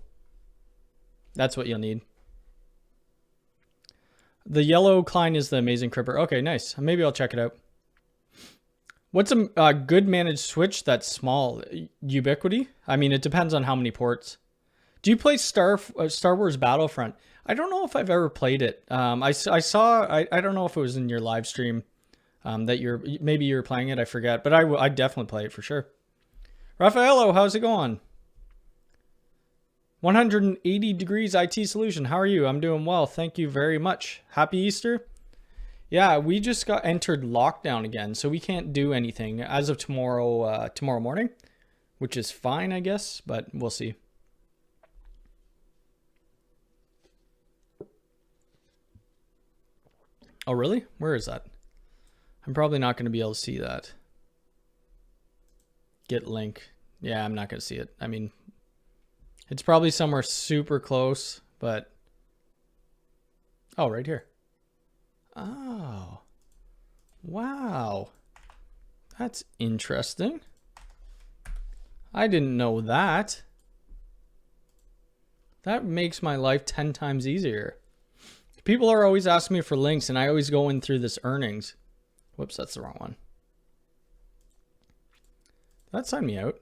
That's what you'll need. The yellow Klein is the amazing crimper. Okay, nice. Maybe I'll check it out. What's a good managed switch that's small? Ubiquiti? I mean, it depends on how many ports. Do you play Star Wars Battlefront? I don't know if I've ever played it. I don't know if it was in your live stream that maybe you were playing it. I forget, but I'd definitely play it for sure. Raffaello, how's it going? 180 degrees IT solution. How are you? I'm doing well. Thank you very much. Happy Easter. Yeah, we just got entered lockdown again, so we can't do anything as of tomorrow morning, which is fine, I guess, but we'll see. Oh, really? Where is that? I'm probably not going to be able to see that. Get link. Yeah, I'm not going to see it. I mean, it's probably somewhere super close, but... Oh, right here. Oh. Wow. That's interesting. I didn't know that. That makes my life 10 times easier. People are always asking me for links, and I always go in through this earnings. Whoops, that's the wrong one. That signed me out.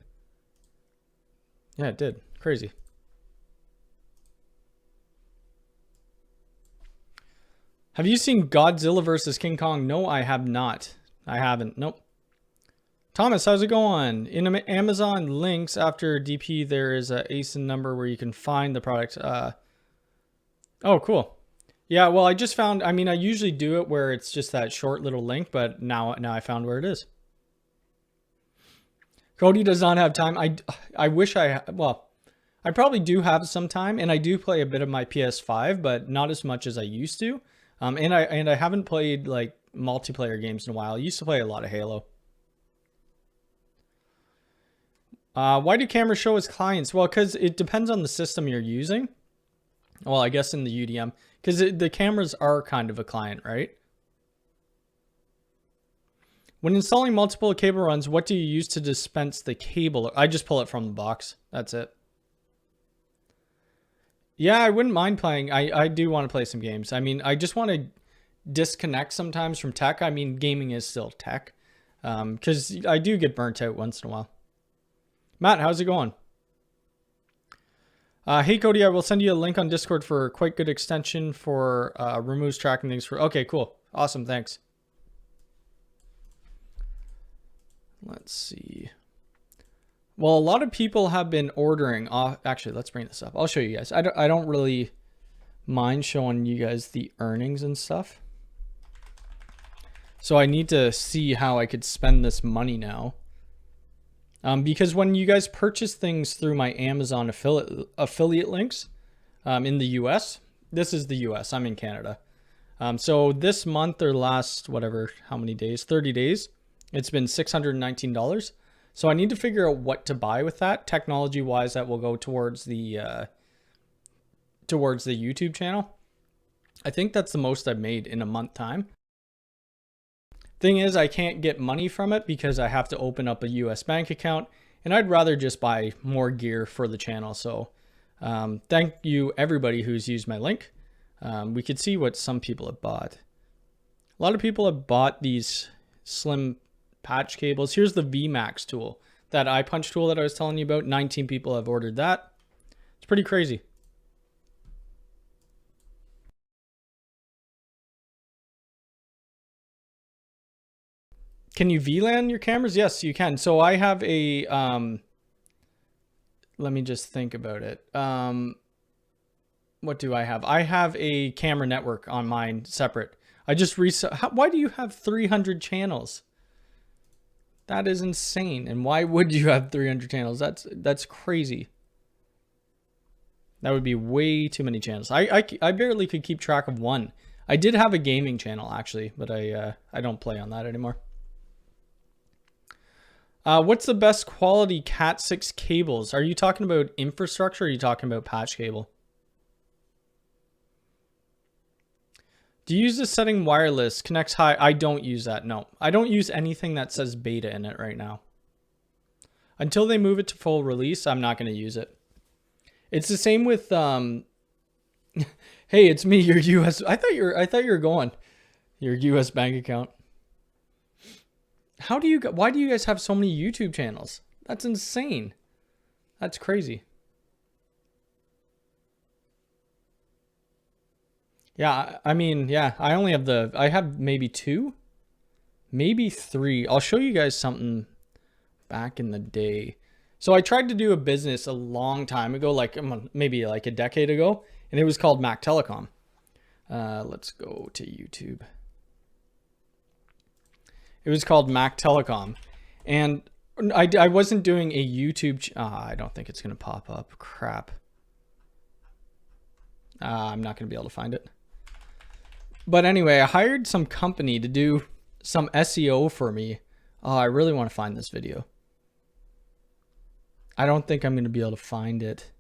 Yeah, it did. Crazy. Have you seen Godzilla vs. King Kong? No, I have not. I haven't. Nope. Thomas, how's it going? In Amazon links after DP, there is a ASIN number where you can find the product. Oh, cool. Yeah, well, I just found, I mean, I usually do it where it's just that short little link, but now I found where it is. Cody does not have time. I wish well, I probably do have some time, and I do play a bit of my PS5, but not as much as I used to. And I haven't played like multiplayer games in a while. I used to play a lot of Halo. Why do cameras show as clients? Well, because it depends on the system you're using. Well, I guess in the UDM, because the cameras are kind of a client, right? When installing multiple cable runs, what do you use to dispense the cable? I just pull it from the box. That's it. Yeah, I wouldn't mind playing. I do want to play some games. I mean, I just want to disconnect sometimes from tech. I mean, gaming is still tech. Because I do get burnt out once in a while. Matt, how's it going? Hey, Cody, I will send you a link on Discord for a quite good extension for removes tracking things for... Okay, cool. Awesome, thanks. Let's see. Well, a lot of people have been ordering off. Actually, let's bring this up. I'll show you guys. I don't really mind showing you guys the earnings and stuff. So I need to see how I could spend this money now. Because when you guys purchase things through my Amazon affiliate links in the US, this is the US, I'm in Canada. So this month or last, whatever, how many days, 30 days, it's been $619. So I need to figure out what to buy with that. Technology wise, that will go towards the YouTube channel. I think that's the most I've made in a month time. Thing is, I can't get money from it because I have to open up a US bank account, and I'd rather just buy more gear for the channel. So thank you everybody who's used my link. We could see what some people have bought. A lot of people have bought these slim patch cables. Here's the VMAX tool, that iPunch tool that I was telling you about. 19 people have ordered that. It's pretty crazy. Can you VLAN your cameras? Yes, you can. So I have a, let me just think about it. What do I have? I have a camera network on mine separate. I just why do you have 300 channels? That is insane. And why would you have 300 channels? That's crazy. That would be way too many channels. I barely could keep track of one. I did have a gaming channel actually, but I don't play on that anymore. What's the best quality Cat 6 cables? Are you talking about infrastructure or are you talking about patch cable? Do you use the setting wireless, connects high? I don't use that, no. I don't use anything that says beta in it right now. Until they move it to full release, I'm not going to use it. It's the same with Hey, it's me, your US. I thought you were going your US bank account. Why do you guys have so many YouTube channels? That's insane. That's crazy. Yeah, I mean, yeah, I have maybe two, maybe three. I'll show you guys something back in the day. So I tried to do a business a long time ago, like maybe like a decade ago, and it was called Mac Telecom. Let's go to YouTube. It was called Mac Telecom, and I wasn't doing a YouTube. I don't think it's gonna pop up. Crap. I'm not gonna be able to find it. But anyway, I hired some company to do some SEO for me. Oh, I really want to find this video. I don't think I'm going to be able to find it.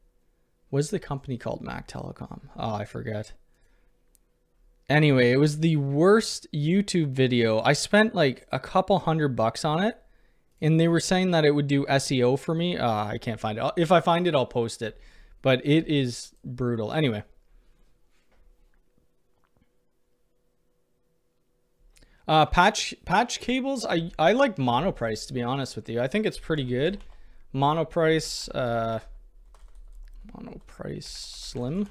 What's the company called? Mac Telecom. Oh, I forget. Anyway, it was the worst YouTube video. I spent like a couple $100 on it, and they were saying that it would do SEO for me. I can't find it. If I find it, I'll post it. But it is brutal. Anyway. Patch cables. I like Monoprice, to be honest with you. I think it's pretty good. Monoprice Slim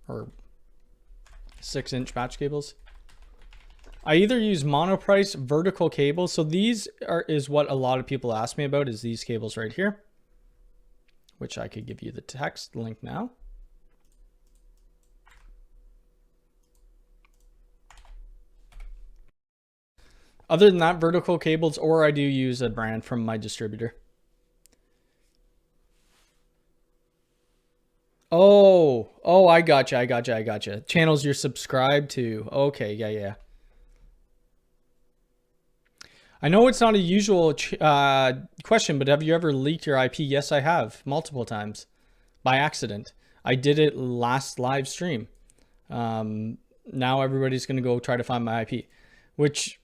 or 6-inch patch cables. I either use Monoprice vertical cables. So these is what a lot of people ask me about, is these cables right here, which I could give you the text link now. Other than that, vertical cables, or I do use a brand from my distributor. Oh, I gotcha. Channels you're subscribed to. Okay, yeah. I know it's not a usual question, but have you ever leaked your IP? Yes, I have, multiple times, by accident. I did it last live stream. Now everybody's gonna go try to find my IP, which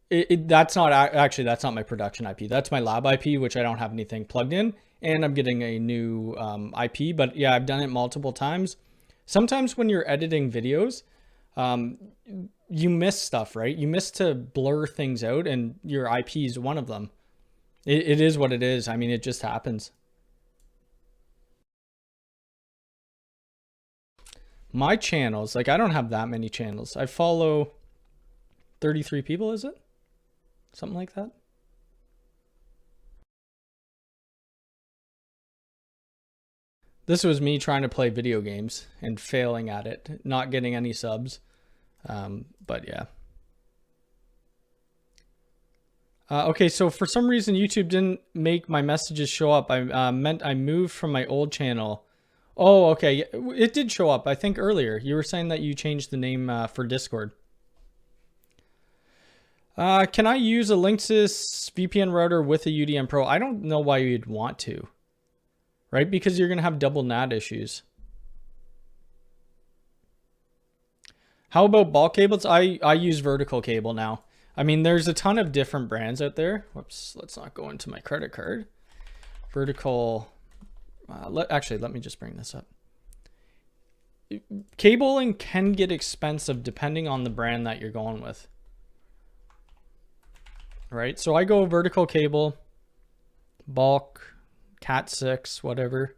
that's not my production IP. That's my lab IP, which I don't have anything plugged in, and I'm getting a new IP. But yeah, I've done it multiple times. Sometimes when you're editing videos, you miss stuff, right? You miss to blur things out, and your IP is one of them. It is what it is. I mean, it just happens. My channels, like I don't have that many channels. I follow 33 people, is it? Something like that. This was me trying to play video games and failing at it, not getting any subs. But yeah. Okay, so for some reason YouTube didn't make my messages show up. I meant I moved from my old channel. Oh, okay. It did show up, I think, earlier. You were saying that you changed the name for Discord. Can I use a Linksys VPN router with a UDM Pro? I don't know why you'd want to, right? Because you're going to have double NAT issues. How about bulk cables? I use vertical cable now. I mean, there's a ton of different brands out there. Whoops, let's not go into my credit card. Vertical, let me just bring this up. Cabling can get expensive depending on the brand that you're going with. Right, so I go vertical cable, bulk, Cat 6, whatever.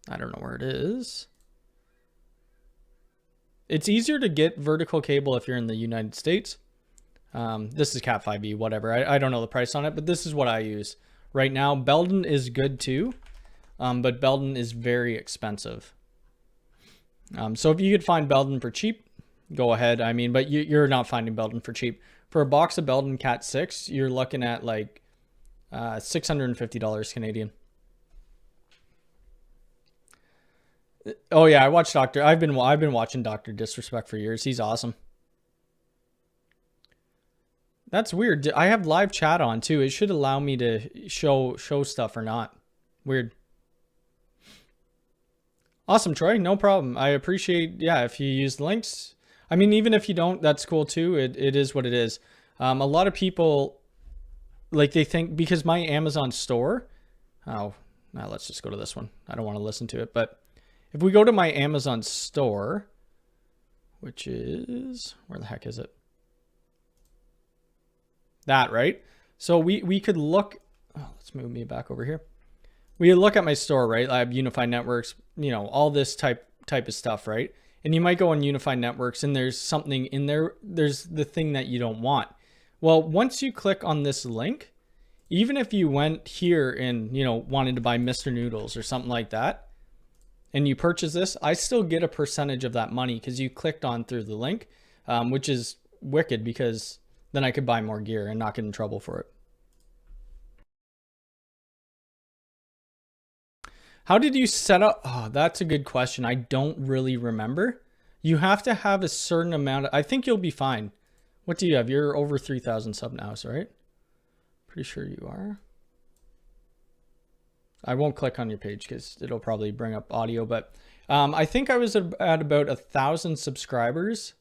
I don't know where it is. It's easier to get vertical cable if you're in the United States. This is Cat 5e, whatever. I don't know the price on it, but this is what I use right now. Belden is good too, but Belden is very expensive. So if you could find Belden for cheap, go ahead. I mean, but you're not finding Belden for cheap. For a box of Belden Cat 6, you're looking at like $650 Canadian. Oh yeah, I watch Dr. I've been watching Dr. Disrespect for years. He's awesome. That's weird. I have live chat on too. It should allow me to show stuff or not. Weird. Awesome, Troy. No problem. I appreciate, yeah, if you use the links. I mean, even if you don't, that's cool too. It is what it is. A lot of people, like, they think because my Amazon store, now let's just go to this one. I don't want to listen to it, but If we go to my Amazon store, which is, where the heck is it? That, right? So we could look, oh, let's move me back over here. We look at my store, right? I have Unified Networks, you know, all this type of stuff, right? And you might go on Unified Networks and there's something in there. There's the thing that you don't want. Well, once you click on this link, even if you went here and, you know, wanted to buy Mr. Noodles or something like that, and you purchase this, I still get a percentage of that money because you clicked on through the link, which is wicked because then I could buy more gear and not get in trouble for it. How did you set up? Oh, that's a good question. I don't really remember. You have to have a certain amount. I think you'll be fine. What do you have? You're over 3,000 sub now, right? Pretty sure you are. I won't click on your page because it'll probably bring up audio, but I think I was at about 1,000 subscribers,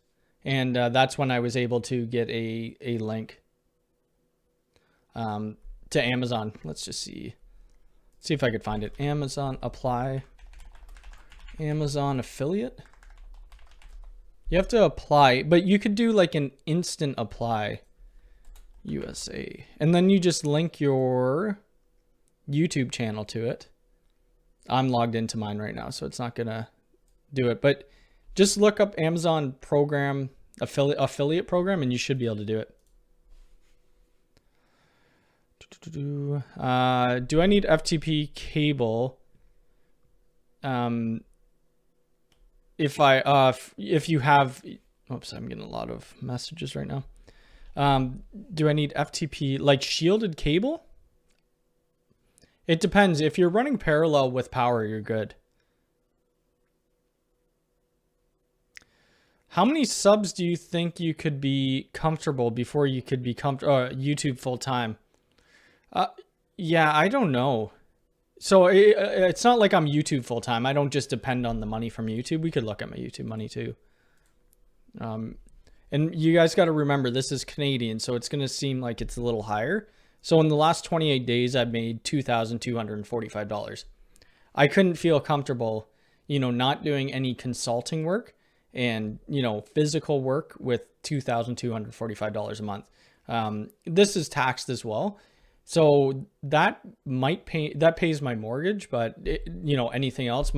and that's when I was able to get a link to Amazon. Let's just see if I could find it. Amazon apply, Amazon affiliate. You have to apply, but you could do like an instant apply, USA, and then you just link your YouTube channel to it. I'm logged into mine right now, so it's not gonna do it, but just look up Amazon program, affiliate program, and you should be able to do it. Do I need FTP cable? If you have, oops, I'm getting a lot of messages right now. Do I need FTP, like shielded cable? It depends. If you're running parallel with power, you're good. How many subs do you think you could be comfortable before you could be YouTube full time? Yeah, I don't know. So it's not like I'm YouTube full time. I don't just depend on the money from YouTube. We could look at my YouTube money too. And you guys got to remember, this is Canadian, so it's going to seem like it's a little higher. So in the last 28 days, I've made $2,245. I couldn't feel comfortable, you know, not doing any consulting work and, you know, physical work with $2,245 a month. This is taxed as well. So that pays my mortgage, but you know, anything else,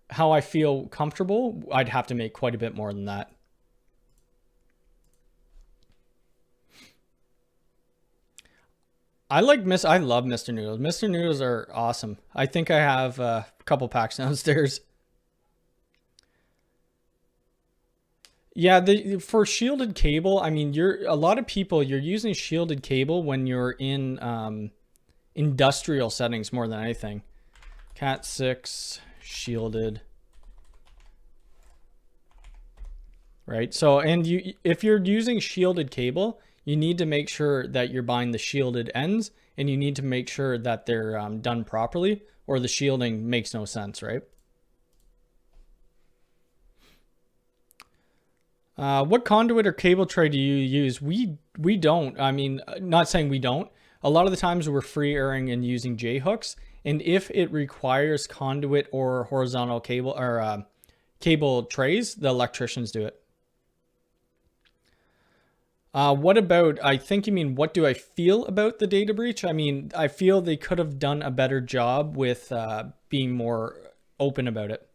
how I feel comfortable, I'd have to make quite a bit more than that. I love Mr. Noodles. Mr. Noodles are awesome. I think I have a couple packs downstairs. Yeah, for shielded cable, I mean, a lot of people, you're using shielded cable when you're in industrial settings more than anything. Cat 6 shielded. Right? So, and if you're using shielded cable, you need to make sure that you're buying the shielded ends, and you need to make sure that they're done properly, or the shielding makes no sense, right? What conduit or cable tray do you use? We don't. I mean, not saying we don't. A lot of the times we're free airing and using J hooks, and if it requires conduit or horizontal cable or cable trays, the electricians do it. What about, I think you mean, what do I feel about the data breach? I mean, I feel they could have done a better job with being more open about it.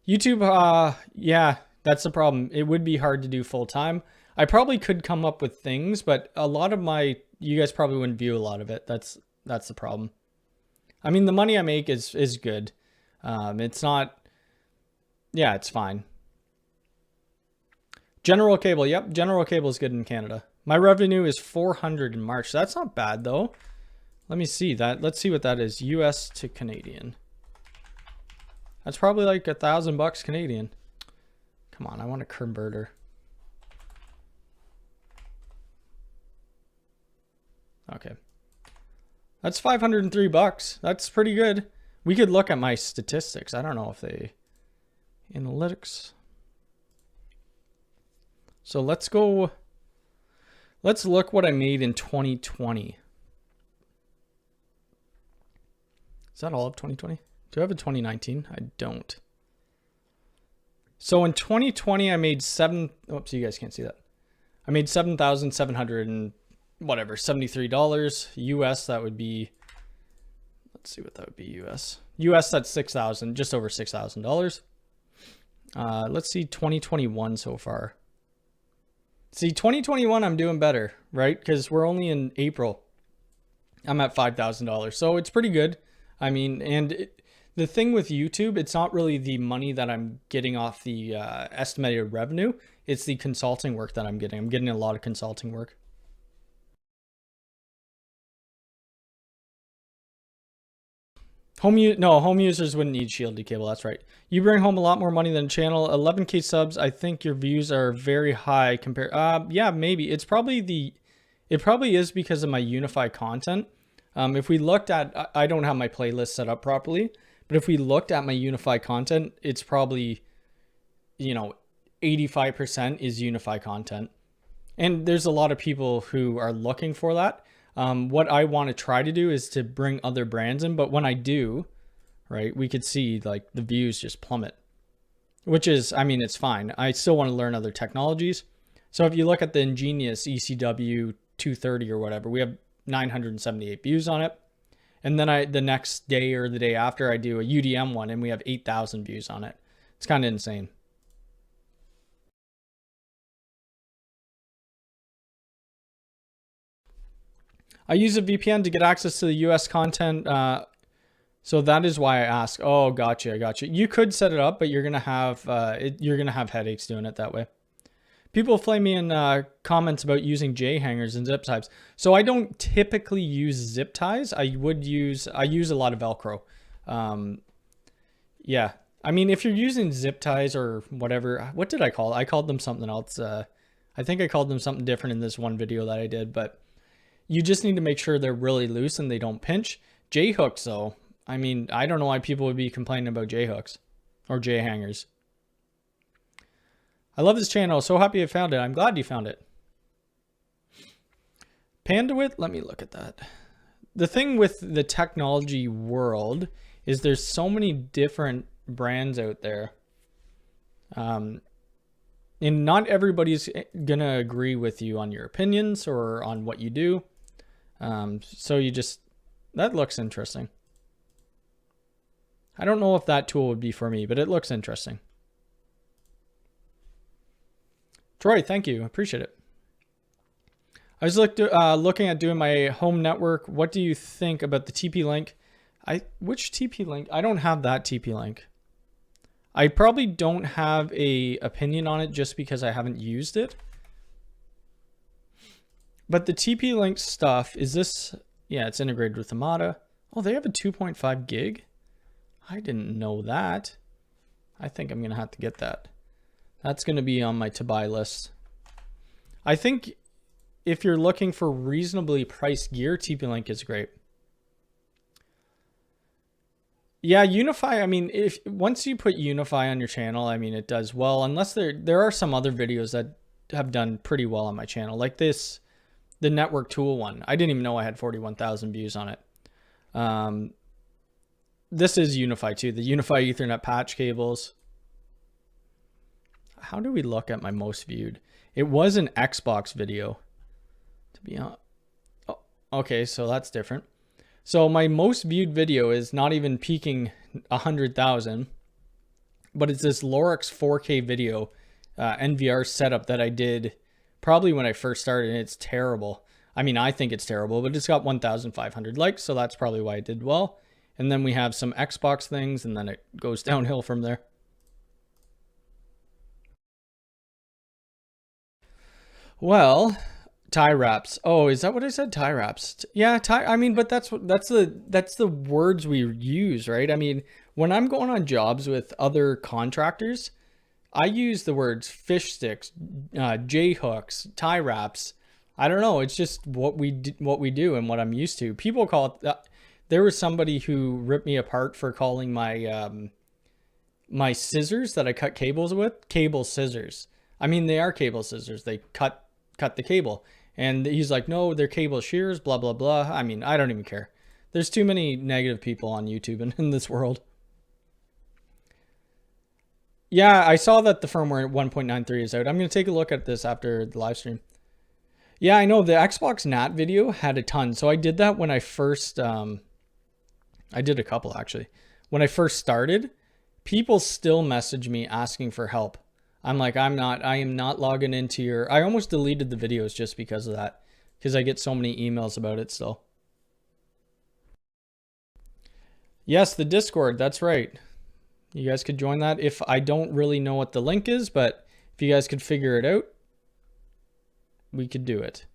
YouTube, yeah, that's the problem. It would be hard to do full time. I probably could come up with things, but a lot of you guys probably wouldn't view a lot of it. That's the problem. I mean, the money I make is good. It's not, yeah, it's fine. General cable, yep, general cable is good in Canada. My revenue is 400 in March. That's not bad though. Let me see that. Let's see what that is. US to Canadian. That's probably like $1,000 Canadian. Come on, I want a converter. Okay. That's $503. That's pretty good. We could look at my statistics. I don't know if analytics. So let's look what I made in 2020. Is that all of 2020? Do I have a 2019? I don't. So in 2020, I made oops, you guys can't see that. I made $7,700 and whatever, $73 US. That would be, let's see what that would be US. US, that's $6,000, just over $6,000. Let's see 2021 so far. See, 2021, I'm doing better, right? Because we're only in April. I'm at $5,000. So it's pretty good. I mean, and the thing with YouTube, it's not really the money that I'm getting off the estimated revenue. It's the consulting work that I'm getting. I'm getting a lot of consulting work. Home users wouldn't need shielded cable. That's right. You bring home a lot more money than channel. 11K subs. I think your views are very high compared. Yeah, maybe it probably is because of my Unify content. If we looked at, I don't have my playlist set up properly, but if we looked at my Unify content, it's probably, 85% is Unify content. And there's a lot of people who are looking for that. What I want to try to do is to bring other brands in, but when I do, right, we could see like the views just plummet, which is, I mean, it's fine. I still want to learn other technologies. So if you look at the Ingenious ECW 230 or whatever, we have 978 views on it. And then the next day or the day after, I do a UDM one and we have 8,000 views on it. It's kind of insane. I use a VPN to get access to the US content. So that is why I ask. Oh, gotcha. You could set it up, but you're gonna have headaches doing it that way. People flame me in comments about using J hangers and zip ties. So I don't typically use zip ties. I use a lot of Velcro. Yeah. I mean, if you're using zip ties or whatever, what did I call it? I called them something else. I think I called them something different in this one video that I did, but you just need to make sure they're really loose and they don't pinch. J hooks though. I mean, I don't know why people would be complaining about J hooks or J hangers. I love this channel. So happy I found it. I'm glad you found it. Panduit, let me look at that. The thing with the technology world is there's so many different brands out there. And not everybody's gonna agree with you on your opinions or on what you do. So that looks interesting. I don't know if that tool would be for me, but it looks interesting. Troy, thank you. Appreciate it. I was looking at doing my home network. What do you think about the TP-Link? Which TP-Link? I don't have that TP-Link. I probably don't have a opinion on it just because I haven't used it. But the TP-Link stuff, is this, yeah, it's integrated with Amada. Oh, they have a 2.5 gig? I didn't know that. I think I'm gonna have to get that. That's gonna be on my to buy list. I think if you're looking for reasonably priced gear, TP-Link is great. Yeah, Unify, I mean, once you put Unify on your channel, I mean, it does well, unless there are some other videos that have done pretty well on my channel, like this, the network tool one. I didn't even know I had 41,000 views on it. This is Unify too, the Unify Ethernet patch cables. How do we look at my most viewed? It was an Xbox video, to be honest. Oh, okay, so that's different. So my most viewed video is not even peaking 100,000, but it's this Lorix 4K video NVR setup that I did probably when I first started, and it's terrible. I mean, I think it's terrible, but it's got 1,500 likes, so that's probably why it did well. And then we have some Xbox things, and then it goes downhill from there. Well, tie wraps. Oh, is that what I said? Tie wraps. Yeah, I mean, but that's the words we use, right? I mean, when I'm going on jobs with other contractors, I use the words fish sticks, J hooks, tie wraps. I don't know. It's just what we do and what I'm used to. People call it. There was somebody who ripped me apart for calling my my scissors that I cut cables with cable scissors. I mean, they are cable scissors. They cut the cable. And he's like, no, they're cable shears, blah, blah, blah. I mean, I don't even care. There's too many negative people on YouTube and in this world. Yeah, I saw that the firmware 1.93 is out. I'm going to take a look at this after the live stream. Yeah, I know the Xbox Nat video had a ton. So I did that when I first, I did a couple actually. When I first started, people still message me asking for help. I'm like, I am not logging into your, I almost deleted the videos just because of that. Because I get so many emails about it still. Yes, the Discord, that's right. You guys could join that. If I don't really know what the link is, but if you guys could figure it out, we could do it.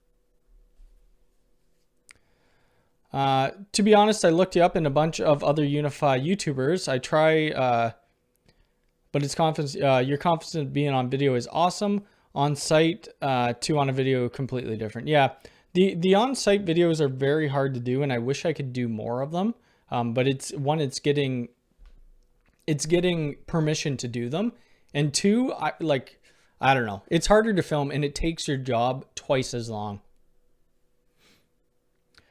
To be honest, I looked you up in a bunch of other Unify YouTubers. I try, but it's confidence. Your confidence being on video is awesome. On site, two on a video, completely different. Yeah, the on site videos are very hard to do, and I wish I could do more of them. But it's getting permission to do them, and two, I don't know. It's harder to film, and it takes your job twice as long.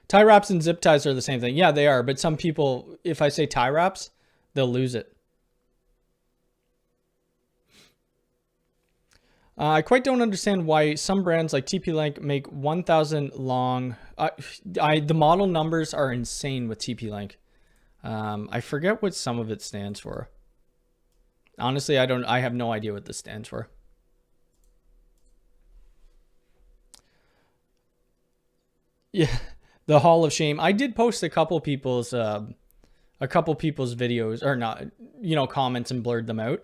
Tie wraps and zip ties are the same thing. Yeah, they are. But some people, if I say tie wraps, they'll lose it. I quite don't understand why some brands like TP-Link make 1,000 long. The model numbers are insane with TP-Link. I forget what some of it stands for. Honestly, I have no idea what this stands for. Yeah. The Hall of Shame. I did post a couple people's videos, or not, comments, and blurred them out.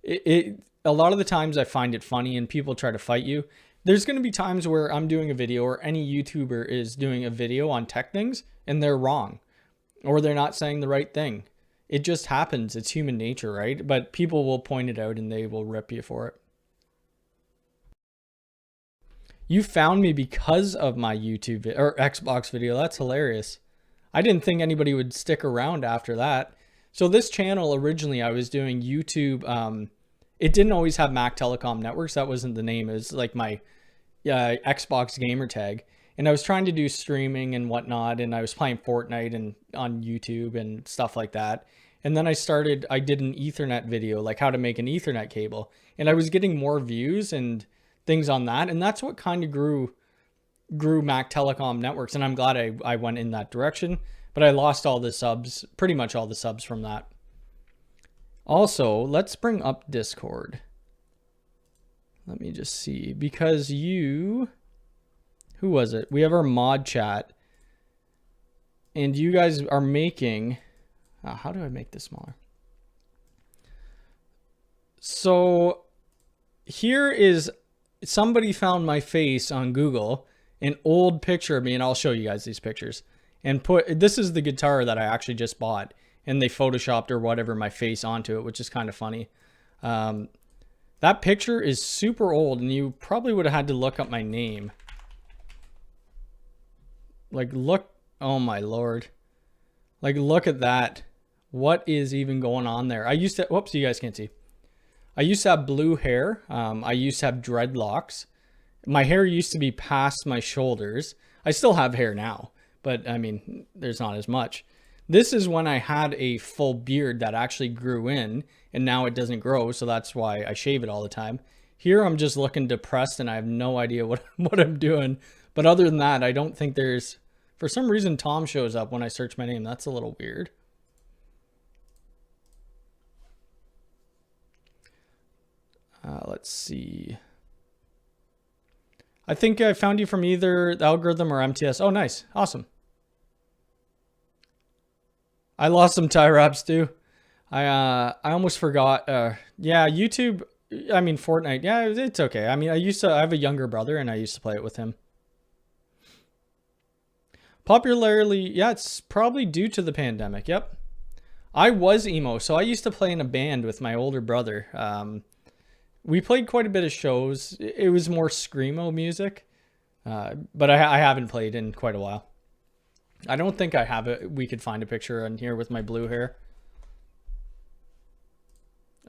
A lot of the times I find it funny and people try to fight you. There's going to be times where I'm doing a video, or any YouTuber is doing a video on tech things, and they're wrong, or they're not saying the right thing. It just happens. It's human nature, right? But people will point it out and they will rip you for it. You found me because of my YouTube or Xbox video. That's hilarious. I didn't think anybody would stick around after that. So this channel, originally I was doing YouTube. It didn't always have Mac Telecom Networks. That wasn't the name. It was like my Xbox gamer tag. And I was trying to do streaming and whatnot. And I was playing Fortnite and on YouTube and stuff like that. And then I did an Ethernet video, like how to make an Ethernet cable. And I was getting more views and things on that, and that's what kind of grew Mac Telecom Networks, and I'm glad I went in that direction, but I lost all the subs, pretty much all the subs from that. Also, let's bring up Discord. Let me just see, because who was it? We have our mod chat, and you guys are making, how do I make this smaller? So here is, somebody found my face on Google, an old picture of me, and I'll show you guys these pictures, and this is the guitar that I actually just bought, and they photoshopped or whatever my face onto it, which is kind of funny. That picture is super old, and you probably would have had to look up my name. Like, look, oh my Lord. Like, look at that. What is even going on there? I used to, whoops, you guys can't see. I used to have blue hair. I used to have dreadlocks. My hair used to be past my shoulders. I still have hair now, but I mean, there's not as much. This is when I had a full beard that actually grew in, and now it doesn't grow, so that's why I shave it all the time. Here I'm just looking depressed, and I have no idea what I'm doing. But other than that, I don't think there's, for some reason, Tom shows up when I search my name. That's a little weird. Let's see. I think I found you from either the algorithm or MTS. Oh, nice. Awesome. I lost some tie wraps too. I almost forgot. Yeah, YouTube. I mean, Fortnite. Yeah, it's okay. I mean, I have a younger brother, and I used to play it with him. Popularly, yeah, it's probably due to the pandemic. Yep. I was emo, so I used to play in a band with my older brother. We played quite a bit of shows. It was more screamo music, but I haven't played in quite a while. I don't think I have it. We could find a picture on here with my blue hair.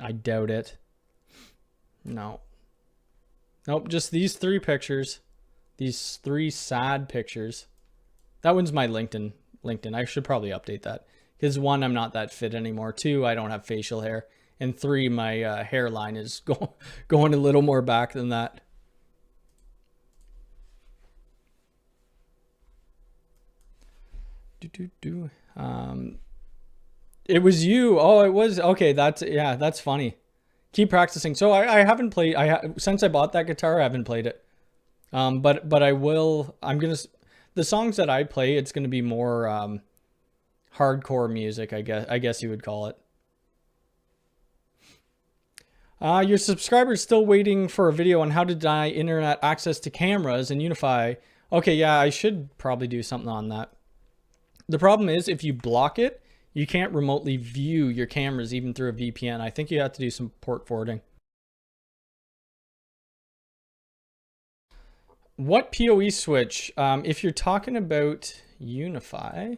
I doubt it. No. Nope, just these three pictures. These three sad pictures. That one's my LinkedIn. I should probably update that. Because one, I'm not that fit anymore. Two, I don't have facial hair. and 3, my hairline is going a little more back than that. It was you. Oh, it was. Okay, that's funny. Keep practicing. So I haven't played. Since I bought that guitar, I haven't played it. But I will. The songs that I play, it's gonna be more hardcore music. I guess you would call it. Your subscriber's still waiting for a video on how to deny internet access to cameras in Unify. Okay, yeah, I should probably do something on that. The problem is if you block it, you can't remotely view your cameras even through a VPN. I think you have to do some port forwarding. What PoE switch? If you're talking about Unify,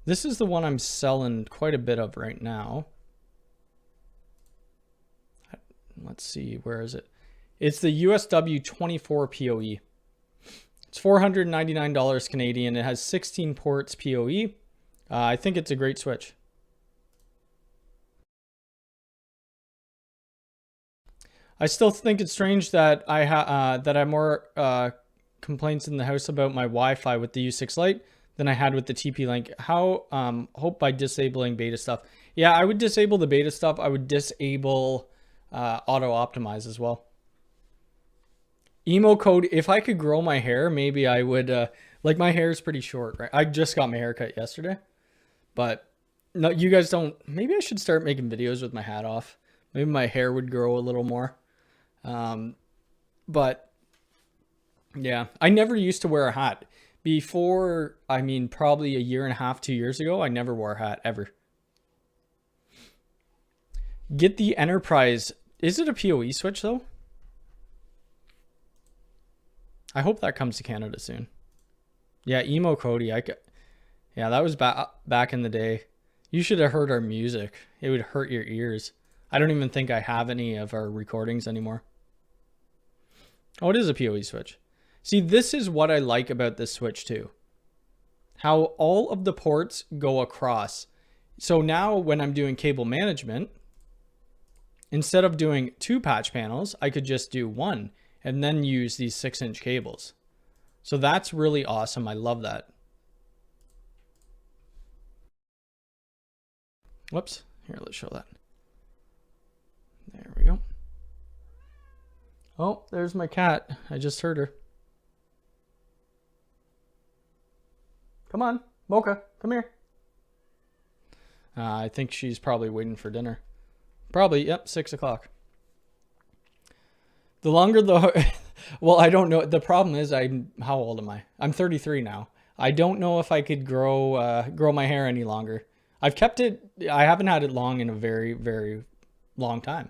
this is the one I'm selling quite a bit of right now. Let's see, where is it? It's the USW 24 PoE. It's $499 Canadian. It has 16 ports PoE. I think it's a great switch. I still think it's strange that I have more complaints in the house about my Wi-Fi with the U6 Lite than I had with the TP-Link. How hope by disabling beta stuff. Yeah, I would disable the beta stuff. I would disable auto optimize as well. Emo code. If I could grow my hair, maybe I would. Like my hair is pretty short, right? I just got my hair cut yesterday, but no, you guys don't. Maybe I should start making videos with my hat off. Maybe my hair would grow a little more. But yeah, I never used to wear a hat before. I mean, probably a year and a half, 2 years ago, I never wore a hat ever. Get the Enterprise. Is it a PoE switch though? I hope that comes to Canada soon. Yeah, emo Cody. Yeah, that was back in the day. You should have heard our music. It would hurt your ears. I don't even think I have any of our recordings anymore. Oh, it is a PoE switch. See, this is what I like about this switch too. How all of the ports go across. So now when I'm doing cable management, instead of doing 2 patch panels, I could just do 1 and then use these 6-inch cables. So that's really awesome. I love that. Whoops. Here, let's show that. There we go. Oh, there's my cat. I just heard her. Come on, Mocha, come here. I think she's probably waiting for dinner. Probably, yep, 6 o'clock. The longer the, well, I don't know. The problem is how old am I? I'm 33 now. I don't know if I could grow my hair any longer. I've kept it, I haven't had it long in a very, very long time.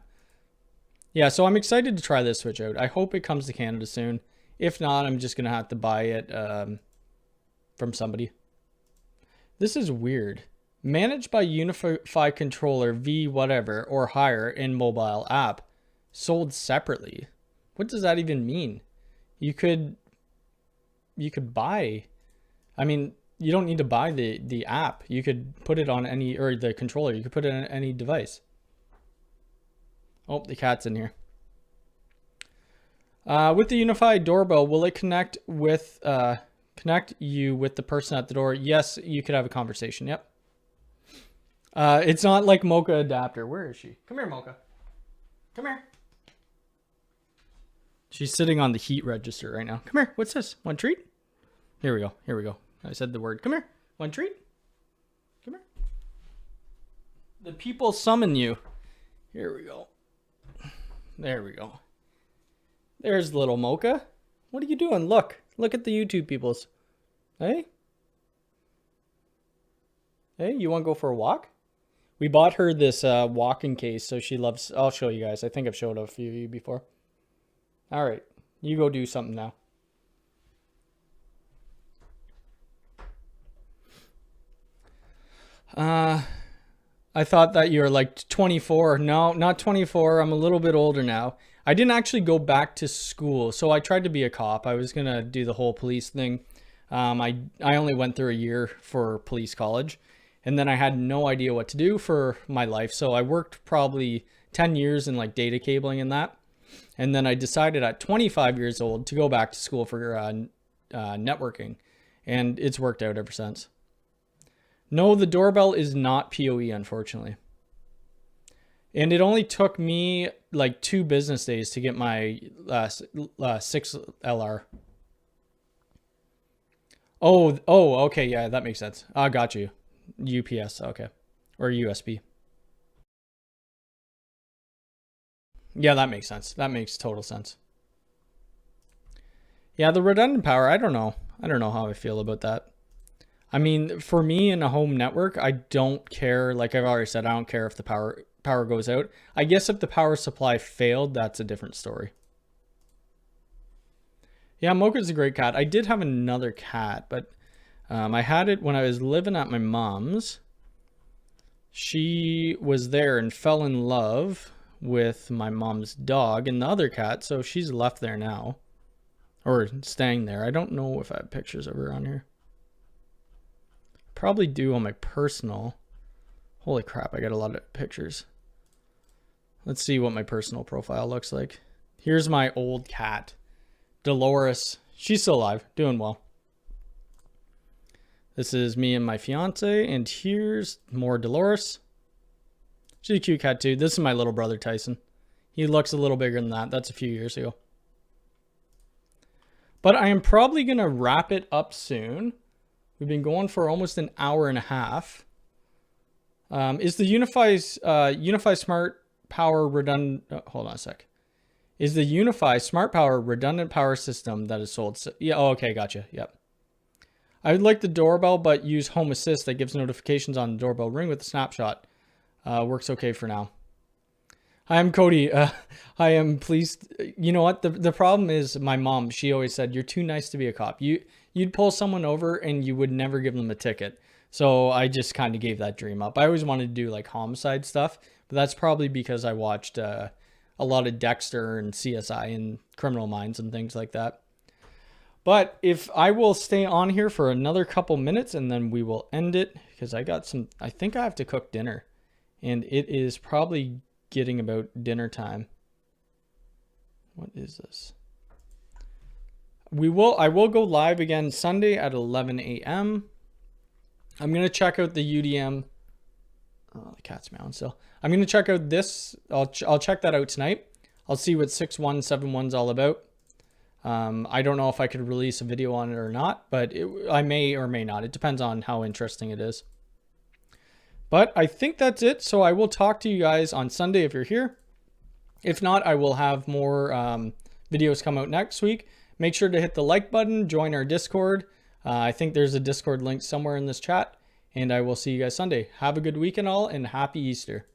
Yeah, so I'm excited to try this switch out. I hope it comes to Canada soon. If not, I'm just going to have to buy it from somebody. This is weird. Managed by Unify controller V whatever or higher in mobile app. Sold separately. What does that even mean? You could buy, I mean, you don't need to buy the app. You could put it on any, or the controller. You could put it on any device. Oh, the cat's in here. With the unified doorbell, will it connect you with the person at the door? Yes, you could have a conversation. Yep. It's not like Mocha adapter. Where is she? Come here, Mocha. Come here. She's sitting on the heat register right now. Come here. What's this? One treat? Here we go. Here we go. I said the word. Come here. One treat? Come here. The people summon you. Here we go. There we go. There's little Mocha. What are you doing? Look. Look at the YouTube peoples. Hey? Hey, you want to go for a walk? We bought her this walking case, so she loves... I'll show you guys. I think I've showed a few of you before. All right. You go do something now. I thought that you were like 24. No, not 24. I'm a little bit older now. I didn't actually go back to school. So I tried to be a cop. I was going to do the whole police thing. I only went through a year for police college. And then I had no idea what to do for my life. So I worked probably 10 years in like data cabling and that. And then I decided at 25 years old to go back to school for networking. And it's worked out ever since. No, the doorbell is not PoE, unfortunately. And it only took me like 2 business days to get my 6 LR. Oh, okay, yeah, that makes sense. I got you. UPS, okay. Or USB. Yeah, that makes sense. That makes total sense. Yeah, the redundant power, I don't know. I don't know how I feel about that. I mean, for me in a home network, I don't care. Like I've already said, I don't care if the power goes out. I guess if the power supply failed, that's a different story. Yeah, Mocha's a great cat. I did have another cat, but I had it when I was living at my mom's. She was there and fell in love with my mom's dog and the other cat, so she's left there now. Or staying there. I don't know if I have pictures of her on here. Probably do on my personal. Holy crap, I got a lot of pictures. Let's see what my personal profile looks like. Here's my old cat, Dolores. She's still alive, doing well. This is me and my fiance, and here's more Dolores. She's a cute cat too. This is my little brother, Tyson. He looks a little bigger than that. That's a few years ago. But I am probably going to wrap it up soon. We've been going for almost an hour and a half. Is the Unify Smart Power redundant? Hold on a sec. Is the Unify Smart Power redundant power system that is sold? Yeah. Oh, okay. Gotcha. Yep. I would like the doorbell, but use Home Assist that gives notifications on the doorbell ring with a snapshot. Works okay for now. Hi, I'm Cody. I am pleased. You know what? The problem is my mom, she always said, you're too nice to be a cop. You'd pull someone over and you would never give them a ticket. So I just kind of gave that dream up. I always wanted to do like homicide stuff, but that's probably because I watched a lot of Dexter and CSI and Criminal Minds and things like that. But if I will stay on here for another couple minutes and then we will end it because I think I have to cook dinner and it is probably getting about dinner time. What is this? I will go live again Sunday at 11 a.m. I'm going to check out the UDM. Oh, the cat's meowing still. I'm going to check out this. I'll check that out tonight. I'll see what 6171 is all about. I don't know if I could release a video on it or not, but I may or may not. It depends on how interesting it is. But I think that's it. So I will talk to you guys on Sunday if you're here. If not, I will have more videos come out next week. Make sure to hit the like button, join our Discord. I think there's a Discord link somewhere in this chat. And I will see you guys Sunday. Have a good weekend all and happy Easter.